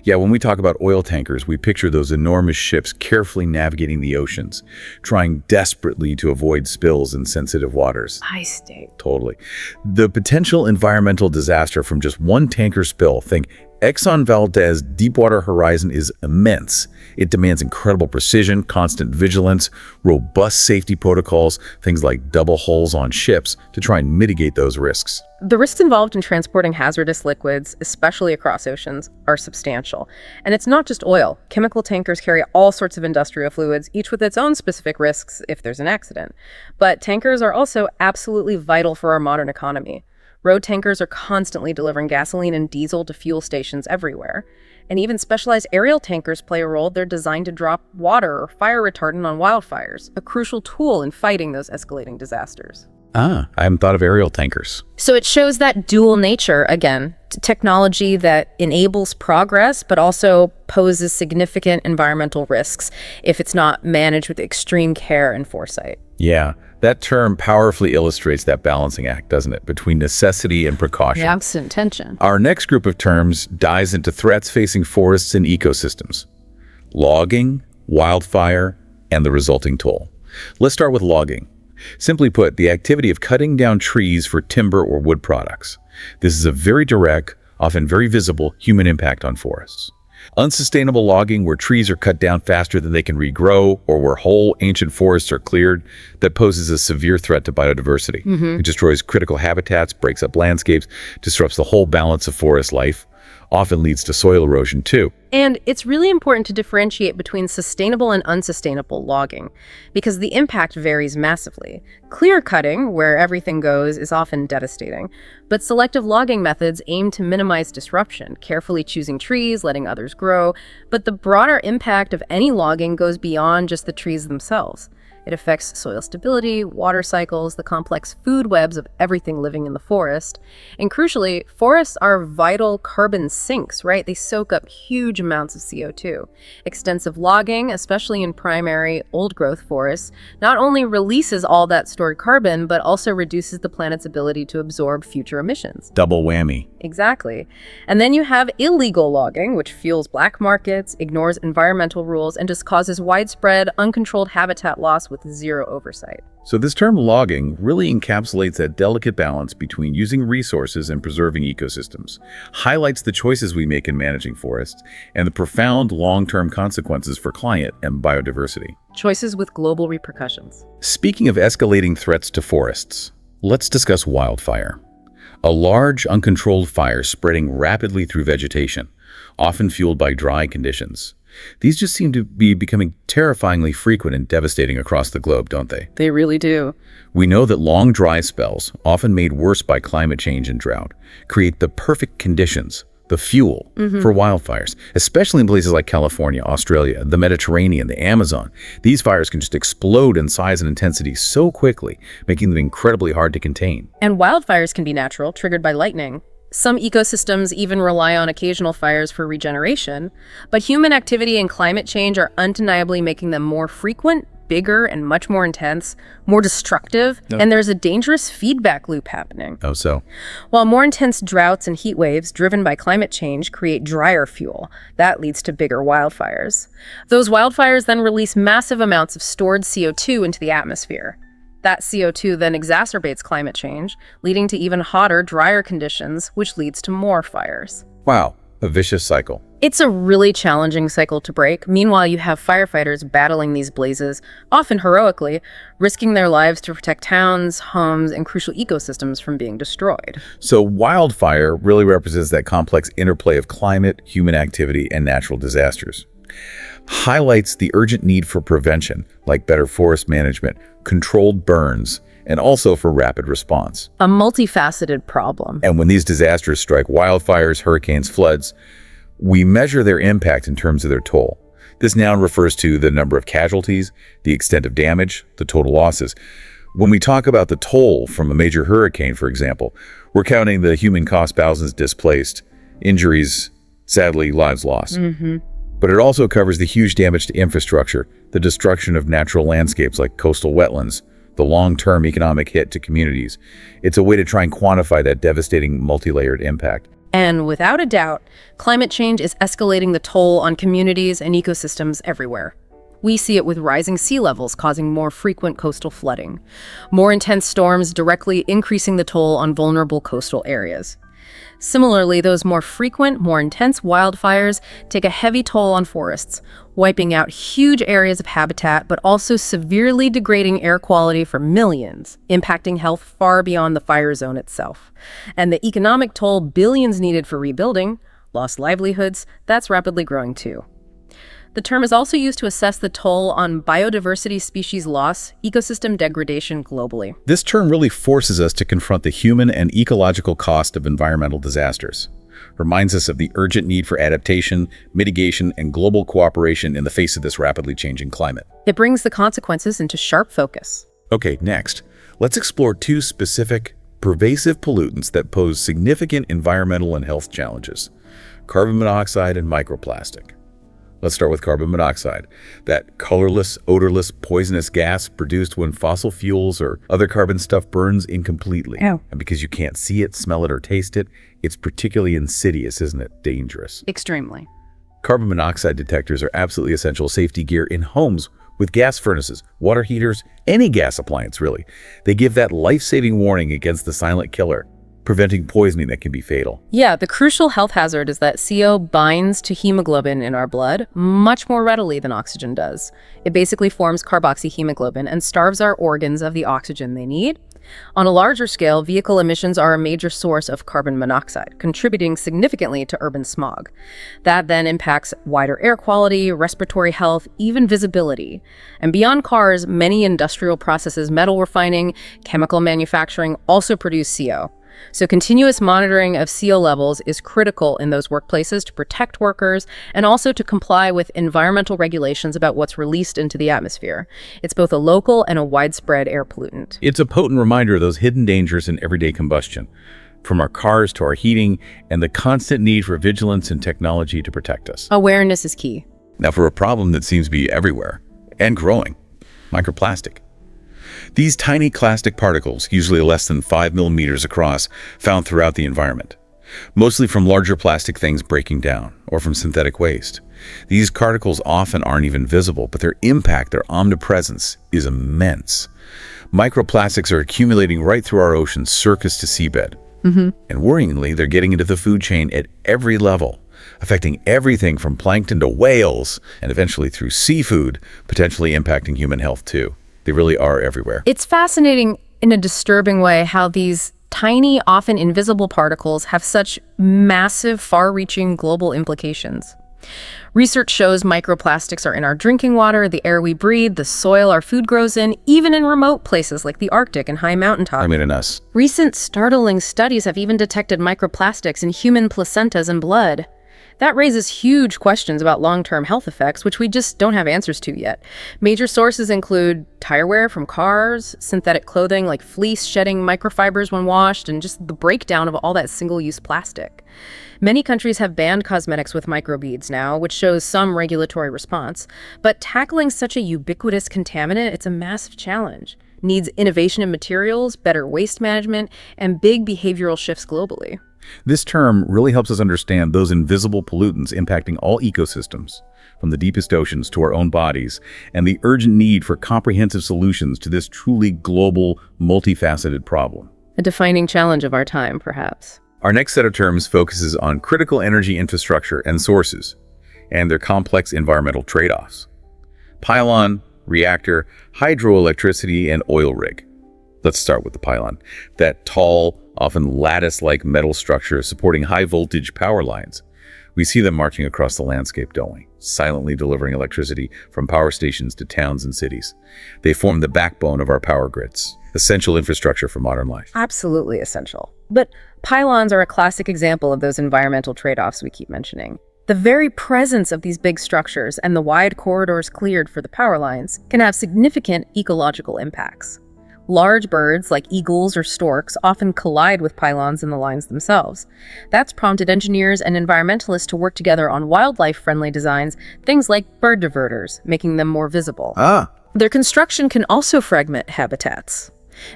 Yeah, when we talk about oil tankers, we picture those enormous ships carefully navigating the oceans, trying desperately to avoid spills in sensitive waters. High stake. Totally. The potential environmental disaster from just one tanker spill, think Exxon Valdez Deepwater Horizon, is immense. It demands incredible precision, constant vigilance, robust safety protocols, things like double hulls on ships to try and mitigate those risks. The risks involved in transporting hazardous liquids, especially across oceans, are substantial. And it's not just oil. Chemical tankers carry all sorts of industrial fluids, each with its own specific risks if there's an accident. But tankers are also absolutely vital for our modern economy. Road tankers are constantly delivering gasoline and diesel to fuel stations everywhere. And even specialized aerial tankers play a role. They're designed to drop water or fire retardant on wildfires, a crucial tool in fighting those escalating disasters. I haven't thought of aerial tankers. So it shows that dual nature, again, technology that enables progress, but also poses significant environmental risks if it's not managed with extreme care and foresight. Yeah, that term powerfully illustrates that balancing act, doesn't it, between necessity and precaution. Constant tension. Our next group of terms dives into threats facing forests and ecosystems: logging, wildfire, and the resulting toll. Let's start with logging. Simply put, the activity of cutting down trees for timber or wood products. This is a very direct, often very visible human impact on forests. Unsustainable logging, where trees are cut down faster than they can regrow, or where whole ancient forests are cleared, that poses a severe threat to biodiversity. It destroys critical habitats, breaks up landscapes, disrupts the whole balance of forest life, often leads to soil erosion too. And it's really important to differentiate between sustainable and unsustainable logging, because the impact varies massively. Clear cutting, where everything goes, is often devastating, but selective logging methods aim to minimize disruption, carefully choosing trees, letting others grow. But the broader impact of any logging goes beyond just the trees themselves. It affects soil stability, water cycles, the complex food webs of everything living in the forest. And crucially, forests are vital carbon sinks, right? They soak up huge amounts of CO2. Extensive logging, especially in primary old-growth forests, not only releases all that stored carbon, but also reduces the planet's ability to absorb future emissions. Double whammy. Exactly. And then you have illegal logging, which fuels black markets, ignores environmental rules, and just causes widespread, uncontrolled habitat loss with zero oversight. So this term logging really encapsulates that delicate balance between using resources and preserving ecosystems, highlights the choices we make in managing forests, and the profound long-term consequences for climate and biodiversity. Choices with global repercussions. Speaking of escalating threats to forests, let's discuss wildfire. A large, uncontrolled fire spreading rapidly through vegetation, often fueled by dry conditions. These just seem to be becoming terrifyingly frequent and devastating across the globe, don't they? They really do. We know that long dry spells, often made worse by climate change and drought, create the perfect conditions, the fuel, for wildfires, especially in places like California, Australia, the Mediterranean, the Amazon. These fires can just explode in size and intensity so quickly, making them incredibly hard to contain. And wildfires can be natural, triggered by lightning. Some ecosystems even rely on occasional fires for regeneration, but human activity and climate change are undeniably making them more frequent, bigger, and much more intense, more destructive, and there's a dangerous feedback loop happening. Oh, so? While more intense droughts and heat waves driven by climate change create drier fuel, that leads to bigger wildfires. Those wildfires then release massive amounts of stored CO2 into the atmosphere. That CO2 then exacerbates climate change, leading to even hotter, drier conditions, which leads to more fires. Wow, a vicious cycle. It's a really challenging cycle to break. Meanwhile, you have firefighters battling these blazes, often heroically, risking their lives to protect towns, homes, and crucial ecosystems from being destroyed. So wildfire really represents that complex interplay of climate, human activity, and natural disasters. Highlights the urgent need for prevention, like better forest management, controlled burns, and also for rapid response. A multifaceted problem. And when these disasters strike, wildfires, hurricanes, floods, we measure their impact in terms of their toll. This noun refers to the number of casualties, the extent of damage, the total losses. When we talk about the toll from a major hurricane, for example, we're counting the human cost, thousands displaced, injuries, sadly, lives lost. But it also covers the huge damage to infrastructure, the destruction of natural landscapes like coastal wetlands, the long-term economic hit to communities. It's a way to try and quantify that devastating multi-layered impact. And without a doubt, climate change is escalating the toll on communities and ecosystems everywhere. We see it with rising sea levels causing more frequent coastal flooding, more intense storms directly increasing the toll on vulnerable coastal areas. Similarly, those more frequent, more intense wildfires take a heavy toll on forests, wiping out huge areas of habitat, but also severely degrading air quality for millions, impacting health far beyond the fire zone itself. And the economic toll, billions needed for rebuilding, lost livelihoods, that's rapidly growing too. The term is also used to assess the toll on biodiversity species loss, ecosystem degradation globally. This term really forces us to confront the human and ecological cost of environmental disasters. Reminds us of the urgent need for adaptation, mitigation, and global cooperation in the face of this rapidly changing climate. It brings the consequences into sharp focus. Okay, next, let's explore two specific, pervasive pollutants that pose significant environmental and health challenges: carbon monoxide and microplastic. Let's start with carbon monoxide, that colorless, odorless, poisonous gas produced when fossil fuels or other carbon stuff burns incompletely. Ew. And because you can't see it, smell it, or taste it, it's particularly insidious, isn't it? Dangerous. Extremely. Carbon monoxide detectors are absolutely essential safety gear in homes with gas furnaces, water heaters, any gas appliance, really. They give that life-saving warning against the silent killer, preventing poisoning that can be fatal. Yeah, the crucial health hazard is that CO binds to hemoglobin in our blood much more readily than oxygen does. It basically forms carboxyhemoglobin and starves our organs of the oxygen they need. On a larger scale, vehicle emissions are a major source of carbon monoxide, contributing significantly to urban smog. That then impacts wider air quality, respiratory health, even visibility. And beyond cars, many industrial processes, metal refining, chemical manufacturing also produce CO. So continuous monitoring of CO levels is critical in those workplaces to protect workers and also to comply with environmental regulations about what's released into the atmosphere. It's both a local and a widespread air pollutant. It's a potent reminder of those hidden dangers in everyday combustion, from our cars to our heating, and the constant need for vigilance and technology to protect us. Awareness is key. Now, for a problem that seems to be everywhere and growing, microplastic. These tiny plastic particles, usually less than 5 millimeters across, found throughout the environment, mostly from larger plastic things breaking down or from synthetic waste. These particles often aren't even visible, but their impact, their omnipresence, is immense. Microplastics are accumulating right through our oceans, surface to seabed. And worryingly, they're getting into the food chain at every level, affecting everything from plankton to whales, and eventually through seafood, potentially impacting human health too. They really are everywhere. It's fascinating in a disturbing way how these tiny, often invisible particles have such massive, far-reaching global implications. Research shows microplastics are in our drinking water, the air we breathe, the soil our food grows in, even in remote places like the Arctic and high mountaintops. I mean, in us. Recent startling studies have even detected microplastics in human placentas and blood. That raises huge questions about long-term health effects, which we just don't have answers to yet. Major sources include tire wear from cars, synthetic clothing like fleece shedding microfibers when washed, and just the breakdown of all that single-use plastic. Many countries have banned cosmetics with microbeads now, which shows some regulatory response. But tackling such a ubiquitous contaminant, it's a massive challenge. needs innovation in materials, better waste management, and big behavioral shifts globally. This term really helps us understand those invisible pollutants impacting all ecosystems, from the deepest oceans to our own bodies, and the urgent need for comprehensive solutions to this truly global, multifaceted problem. A defining challenge of our time, perhaps. Our next set of terms focuses on critical energy infrastructure and sources, and their complex environmental trade-offs. Pylon, reactor, hydroelectricity, and oil rig. Let's start with the pylon. That tall, often lattice-like metal structure supporting high-voltage power lines. We see them marching across the landscape, don't we? Silently delivering electricity from power stations to towns and cities. They form the backbone of our power grids, essential infrastructure for modern life. Absolutely essential. But pylons are a classic example of those environmental trade-offs we keep mentioning. The very presence of these big structures and the wide corridors cleared for the power lines can have significant ecological impacts. Large birds, like eagles or storks, often collide with pylons in the lines themselves. That's prompted engineers and environmentalists to work together on wildlife-friendly designs, things like bird diverters, making them more visible. Their construction can also fragment habitats,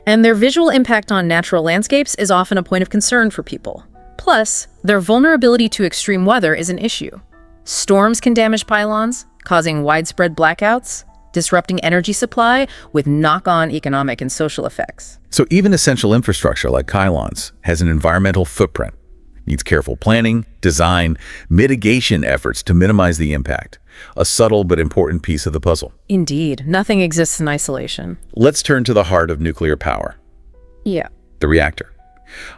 and their visual impact on natural landscapes is often a point of concern for people. Plus, their vulnerability to extreme weather is an issue. Storms can damage pylons, causing widespread blackouts, disrupting energy supply with knock-on economic and social effects. So even essential infrastructure like pylons has an environmental footprint. It needs careful planning, design, mitigation efforts to minimize the impact. A subtle but important piece of the puzzle. Indeed, nothing exists in isolation. Let's turn to the heart of nuclear power. Yeah. The reactor.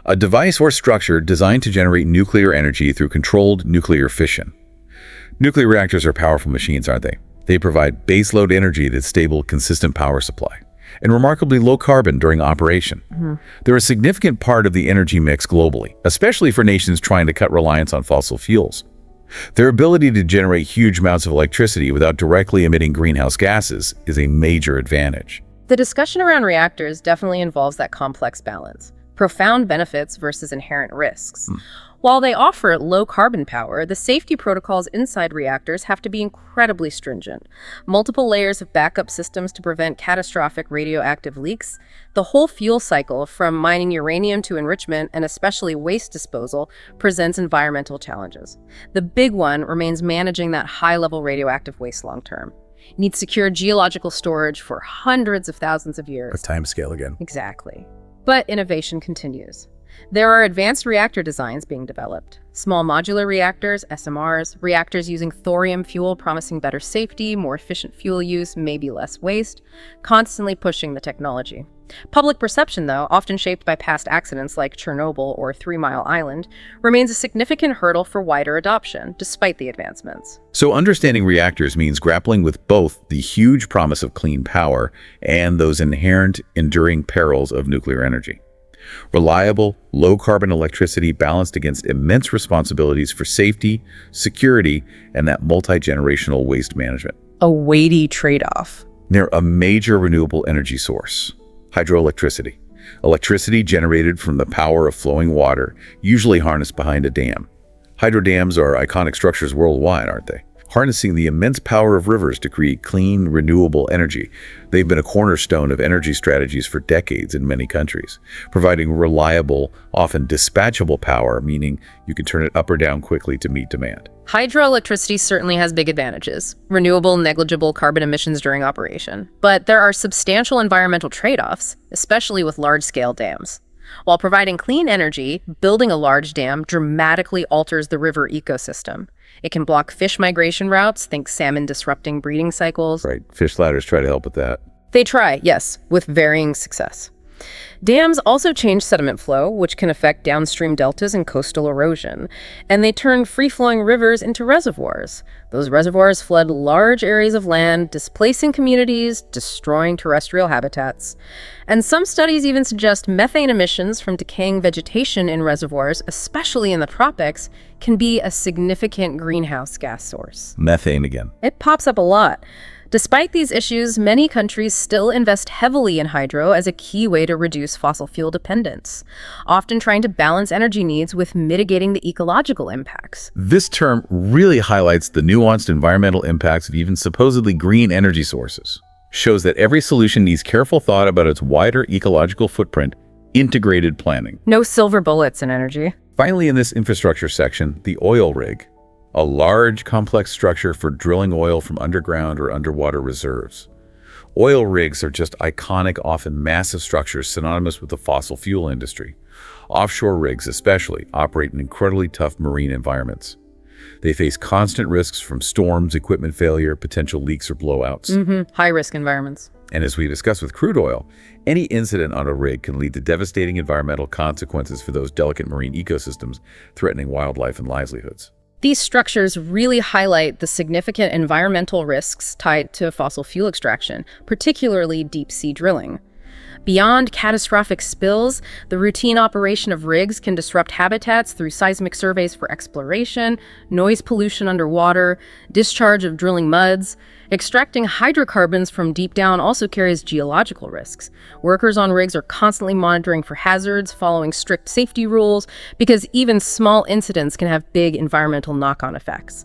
A device or structure designed to generate nuclear energy through controlled nuclear fission. Nuclear reactors are powerful machines, aren't they? They provide baseload energy that's stable, consistent power supply, and remarkably low carbon during operation. They're a significant part of the energy mix globally, especially for nations trying to cut reliance on fossil fuels. Their ability to generate huge amounts of electricity without directly emitting greenhouse gases is a major advantage. The discussion around reactors definitely involves that complex balance. Profound benefits versus inherent risks. While they offer low carbon power, the safety protocols inside reactors have to be incredibly stringent. Multiple layers of backup systems to prevent catastrophic radioactive leaks. The whole fuel cycle, from mining uranium to enrichment and especially waste disposal, presents environmental challenges. The big one remains managing that high-level radioactive waste long-term. Needs secure geological storage for hundreds of thousands of years. A timescale again. Exactly. But innovation continues. There are advanced reactor designs being developed. Small modular reactors, SMRs, reactors using thorium fuel promising better safety, more efficient fuel use, maybe less waste, constantly pushing the technology. Public perception, though, often shaped by past accidents like Chernobyl or 3 Mile Island, remains a significant hurdle for wider adoption, despite the advancements. So understanding reactors means grappling with both the huge promise of clean power and those inherent, enduring perils of nuclear energy. Reliable, low-carbon electricity balanced against immense responsibilities for safety, security, and that multi-generational waste management. A weighty trade-off. They're a major renewable energy source. Hydroelectricity. Electricity generated from the power of flowing water, usually harnessed behind a dam. Hydro dams are iconic structures worldwide, aren't they? Harnessing the immense power of rivers to create clean, renewable energy. They've been a cornerstone of energy strategies for decades in many countries, providing reliable, often dispatchable power, meaning you can turn it up or down quickly to meet demand. Hydroelectricity certainly has big advantages. Renewable, negligible carbon emissions during operation. But there are substantial environmental trade-offs, especially with large-scale dams. While providing clean energy, building a large dam dramatically alters the river ecosystem. It can block fish migration routes, think salmon disrupting breeding cycles. Right, fish ladders try to help with that. They try, yes, with varying success. Dams also change sediment flow, which can affect downstream deltas and coastal erosion, and they turn free-flowing rivers into reservoirs. Those reservoirs flood large areas of land, displacing communities, destroying terrestrial habitats. And some studies even suggest methane emissions from decaying vegetation in reservoirs, especially in the tropics, can be a significant greenhouse gas source. Methane again. It pops up a lot. Despite these issues, many countries still invest heavily in hydro as a key way to reduce fossil fuel dependence, often trying to balance energy needs with mitigating the ecological impacts. This term really highlights the nuanced environmental impacts of even supposedly green energy sources. shows that every solution needs careful thought about its wider ecological footprint, integrated planning. No silver bullets in energy. Finally, in this infrastructure section, the oil rig, a large, complex structure for drilling oil from underground or underwater reserves. Oil rigs are just iconic, often massive structures synonymous with the fossil fuel industry. Offshore rigs especially operate in incredibly tough marine environments. They face constant risks from storms, equipment failure, potential leaks or blowouts. High-risk environments. And as we discussed with crude oil, any incident on a rig can lead to devastating environmental consequences for those delicate marine ecosystems, threatening wildlife and livelihoods. These structures really highlight the significant environmental risks tied to fossil fuel extraction, particularly deep-sea drilling. Beyond catastrophic spills, the routine operation of rigs can disrupt habitats through seismic surveys for exploration, noise pollution underwater, discharge of drilling muds. Extracting hydrocarbons from deep down also carries geological risks. Workers on rigs are constantly monitoring for hazards, following strict safety rules, because even small incidents can have big environmental knock-on effects.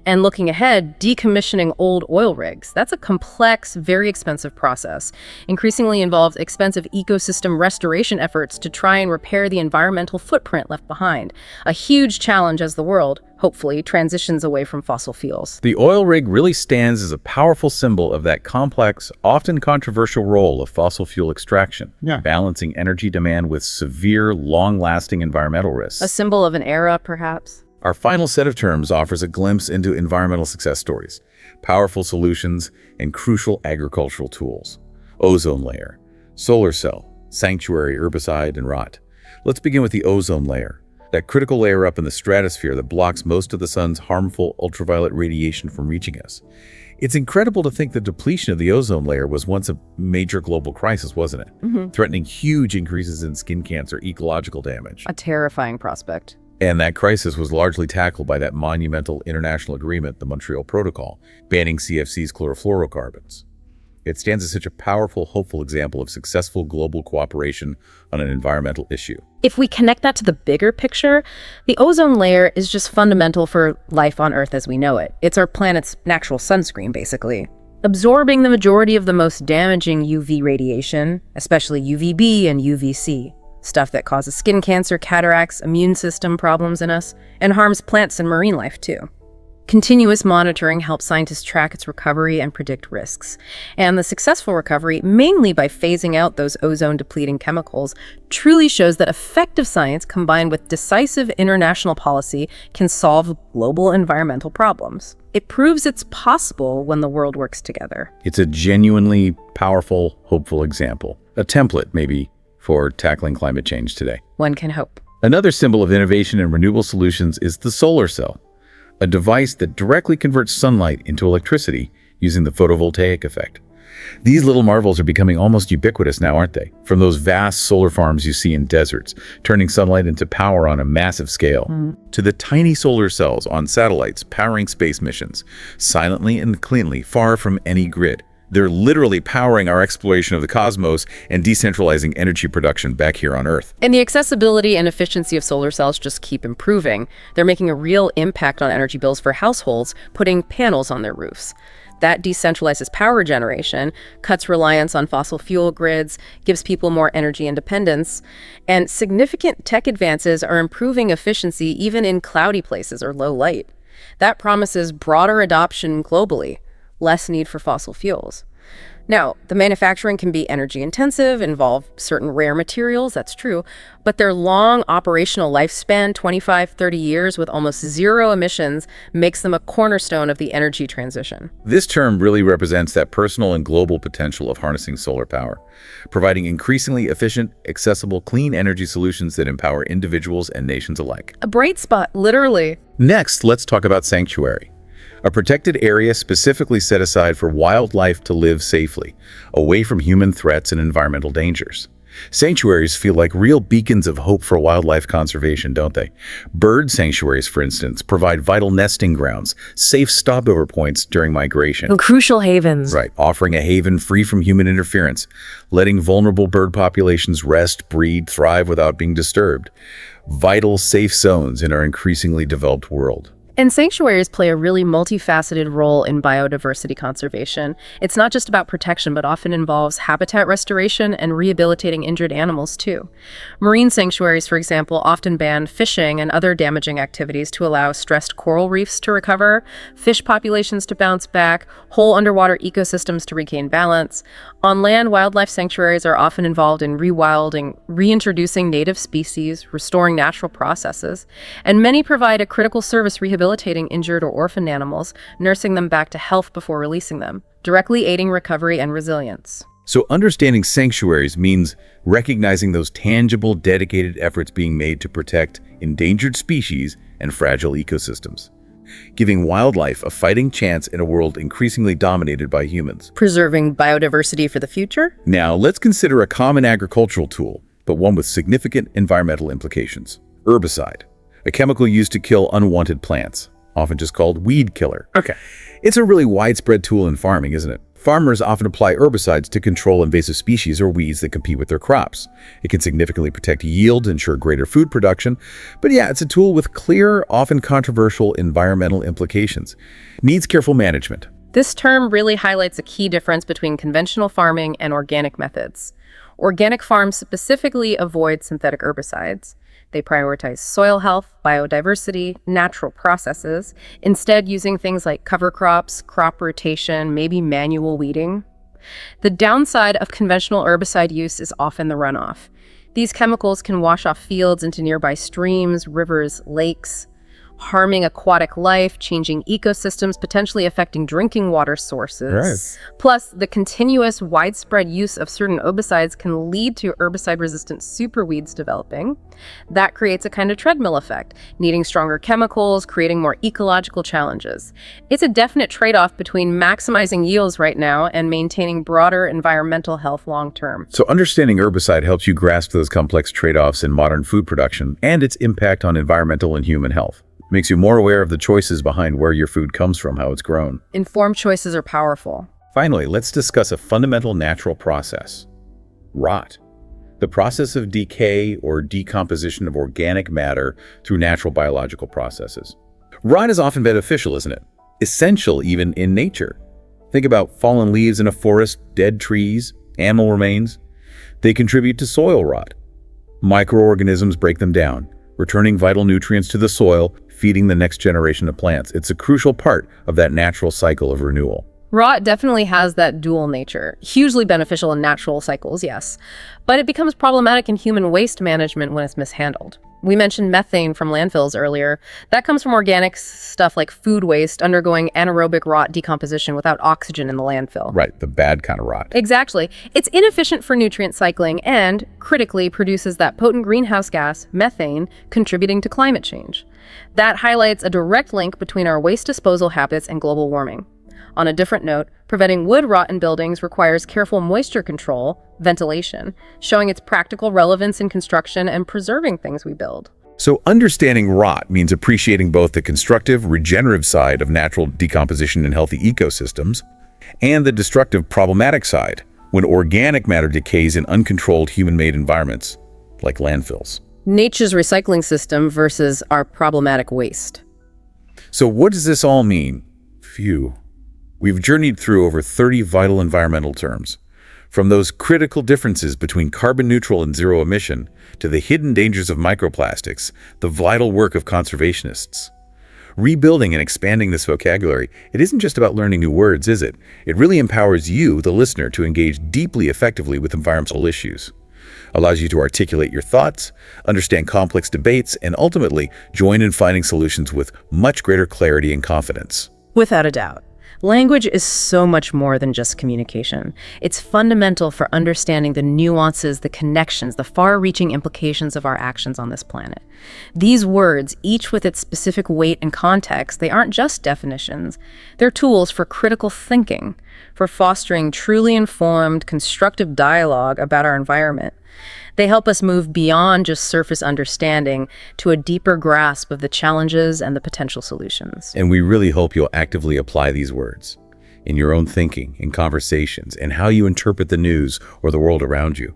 And looking ahead, decommissioning old oil rigs, that's a complex, very expensive process. Increasingly involves expensive ecosystem restoration efforts to try and repair the environmental footprint left behind. A huge challenge as the world, hopefully, transitions away from fossil fuels. The oil rig really stands as a powerful symbol of that complex, often controversial role of fossil fuel extraction, balancing energy demand with severe, long-lasting environmental risks. A symbol of an era, perhaps? Our final set of terms offers a glimpse into environmental success stories, powerful solutions, and crucial agricultural tools. Ozone layer, solar cell, sanctuary, herbicide, and rot. Let's begin with the ozone layer. That critical layer up in the stratosphere that blocks most of the sun's harmful ultraviolet radiation from reaching us. It's incredible to think the depletion of the ozone layer was once a major global crisis, wasn't it? Threatening huge increases in skin cancer, ecological damage. A terrifying prospect. And that crisis was largely tackled by that monumental international agreement, the Montreal Protocol, banning CFC's chlorofluorocarbons. It stands as such a powerful, hopeful example of successful global cooperation on an environmental issue. If we connect that to the bigger picture, the ozone layer is just fundamental for life on Earth as we know it. It's our planet's natural sunscreen, basically. Absorbing the majority of the most damaging UV radiation, especially UVB and UVC, stuff that causes skin cancer, cataracts, immune system problems in us, and harms plants and marine life too. Continuous monitoring helps scientists track its recovery and predict risks. And the successful recovery, mainly by phasing out those ozone-depleting chemicals, truly shows that effective science combined with decisive international policy can solve global environmental problems. It proves it's possible when the world works together. It's a genuinely powerful, hopeful example. A template, maybe, for tackling climate change today. One can hope. Another symbol of innovation and renewable solutions is the solar cell, a device that directly converts sunlight into electricity using the photovoltaic effect. These little marvels are becoming almost ubiquitous now, aren't they? From those vast solar farms you see in deserts, turning sunlight into power on a massive scale, to the tiny solar cells on satellites powering space missions, silently and cleanly, far from any grid. They're literally powering our exploration of the cosmos and decentralizing energy production back here on Earth. And the accessibility and efficiency of solar cells just keep improving. They're making a real impact on energy bills for households, putting panels on their roofs. That decentralizes power generation, cuts reliance on fossil fuel grids, gives people more energy independence, and significant tech advances are improving efficiency even in cloudy places or low light. That promises broader adoption globally, less need for fossil fuels. Now, the manufacturing can be energy intensive, involve certain rare materials, that's true, but their long operational lifespan, 25, 30 years with almost zero emissions, makes them a cornerstone of the energy transition. This term really represents that personal and global potential of harnessing solar power, providing increasingly efficient, accessible, clean energy solutions that empower individuals and nations alike. A bright spot, literally. Next, let's talk about sanctuary. A protected area specifically set aside for wildlife to live safely, away from human threats and environmental dangers. Sanctuaries feel like real beacons of hope for wildlife conservation, don't they? Bird sanctuaries, for instance, provide vital nesting grounds, safe stopover points during migration. Crucial havens. Right, offering a haven free from human interference, letting vulnerable bird populations rest, breed, thrive without being disturbed. Vital, safe zones in our increasingly developed world. And sanctuaries play a really multifaceted role in biodiversity conservation. It's not just about protection, but often involves habitat restoration and rehabilitating injured animals, too. Marine sanctuaries, for example, often ban fishing and other damaging activities to allow stressed coral reefs to recover, fish populations to bounce back, whole underwater ecosystems to regain balance. On land, wildlife sanctuaries are often involved in rewilding, reintroducing native species, restoring natural processes, and many provide a critical service rehabilitating injured or orphaned animals, nursing them back to health before releasing them, directly aiding recovery and resilience. So understanding sanctuaries means recognizing those tangible, dedicated efforts being made to protect endangered species and fragile ecosystems, giving wildlife a fighting chance in a world increasingly dominated by humans. Preserving biodiversity for the future? Now, let's consider a common agricultural tool, but one with significant environmental implications. Herbicide, a chemical used to kill unwanted plants, often just called weed killer. Okay. It's a really widespread tool in farming, isn't it? Farmers often apply herbicides to control invasive species or weeds that compete with their crops. It can significantly protect yield, ensure greater food production, but yeah, it's a tool with clear, often controversial environmental implications. Needs careful management. This term really highlights a key difference between conventional farming and organic methods. Organic farms specifically avoid synthetic herbicides. They prioritize soil health, biodiversity, natural processes, instead using things like cover crops, crop rotation, maybe manual weeding. The downside of conventional herbicide use is often the runoff. These chemicals can wash off fields into nearby streams, rivers, lakes, harming aquatic life, changing ecosystems, potentially affecting drinking water sources. Right. Plus, the continuous widespread use of certain herbicides can lead to herbicide-resistant superweeds developing. That creates a kind of treadmill effect, needing stronger chemicals, creating more ecological challenges. It's a definite trade-off between maximizing yields right now and maintaining broader environmental health long-term. So understanding herbicide helps you grasp those complex trade-offs in modern food production and its impact on environmental and human health. Makes you more aware of the choices behind where your food comes from, how it's grown. Informed choices are powerful. Finally, let's discuss a fundamental natural process: rot. The process of decay or decomposition of organic matter through natural biological processes. Rot is often beneficial, isn't it? Essential even in nature. Think about fallen leaves in a forest, dead trees, animal remains. They contribute to soil rot. Microorganisms break them down, returning vital nutrients to the soil, feeding the next generation of plants. It's a crucial part of that natural cycle of renewal. Rot definitely has that dual nature. Hugely beneficial in natural cycles, yes. But it becomes problematic in human waste management when it's mishandled. We mentioned methane from landfills earlier. That comes from organic stuff like food waste undergoing anaerobic rot decomposition without oxygen in the landfill. Right, the bad kind of rot. Exactly. It's inefficient for nutrient cycling and, critically, produces that potent greenhouse gas, methane, contributing to climate change. That highlights a direct link between our waste disposal habits and global warming. On a different note, preventing wood rot in buildings requires careful moisture control, ventilation, showing its practical relevance in construction and preserving things we build. So understanding rot means appreciating both the constructive, regenerative side of natural decomposition in healthy ecosystems and the destructive, problematic side when organic matter decays in uncontrolled human-made environments like landfills. Nature's recycling system versus our problematic waste. So what does this all mean? Phew. We've journeyed through over 30 vital environmental terms, from those critical differences between carbon neutral and zero emission to the hidden dangers of microplastics, the vital work of conservationists. Rebuilding and expanding this vocabulary, it isn't just about learning new words, is it? It really empowers you, the listener, to engage deeply effectively with environmental issues. Allows you to articulate your thoughts, understand complex debates, and ultimately join in finding solutions with much greater clarity and confidence. Without a doubt. Language is so much more than just communication. It's fundamental for understanding the nuances, the connections, the far-reaching implications of our actions on this planet. These words, each with its specific weight and context, they aren't just definitions. They're tools for critical thinking, for fostering truly informed, constructive dialogue about our environment. They help us move beyond just surface understanding to a deeper grasp of the challenges and the potential solutions. And we really hope you'll actively apply these words in your own thinking, in conversations, and how you interpret the news or the world around you.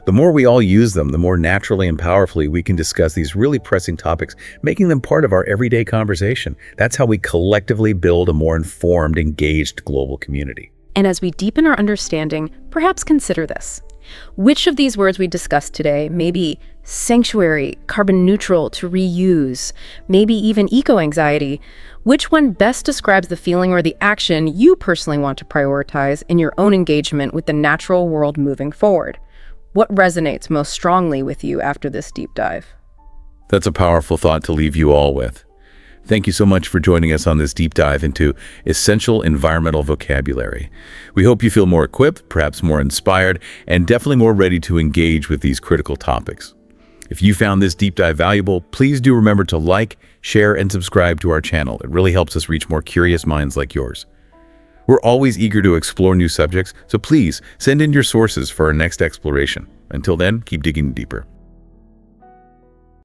The more we all use them, the more naturally and powerfully we can discuss these really pressing topics, making them part of our everyday conversation. That's how we collectively build a more informed, engaged global community. And as we deepen our understanding, perhaps consider this. Which of these words we discussed today, maybe sanctuary, carbon neutral, to reuse, maybe even eco-anxiety, which one best describes the feeling or the action you personally want to prioritize in your own engagement with the natural world moving forward? What resonates most strongly with you after this deep dive? That's a powerful thought to leave you all with. Thank you so much for joining us on this deep dive into essential environmental vocabulary. We hope you feel more equipped, perhaps more inspired, and definitely more ready to engage with these critical topics. If you found this deep dive valuable, please do remember to like, share, and subscribe to our channel. It really helps us reach more curious minds like yours. We're always eager to explore new subjects, so please send in your sources for our next exploration. Until then, keep digging deeper.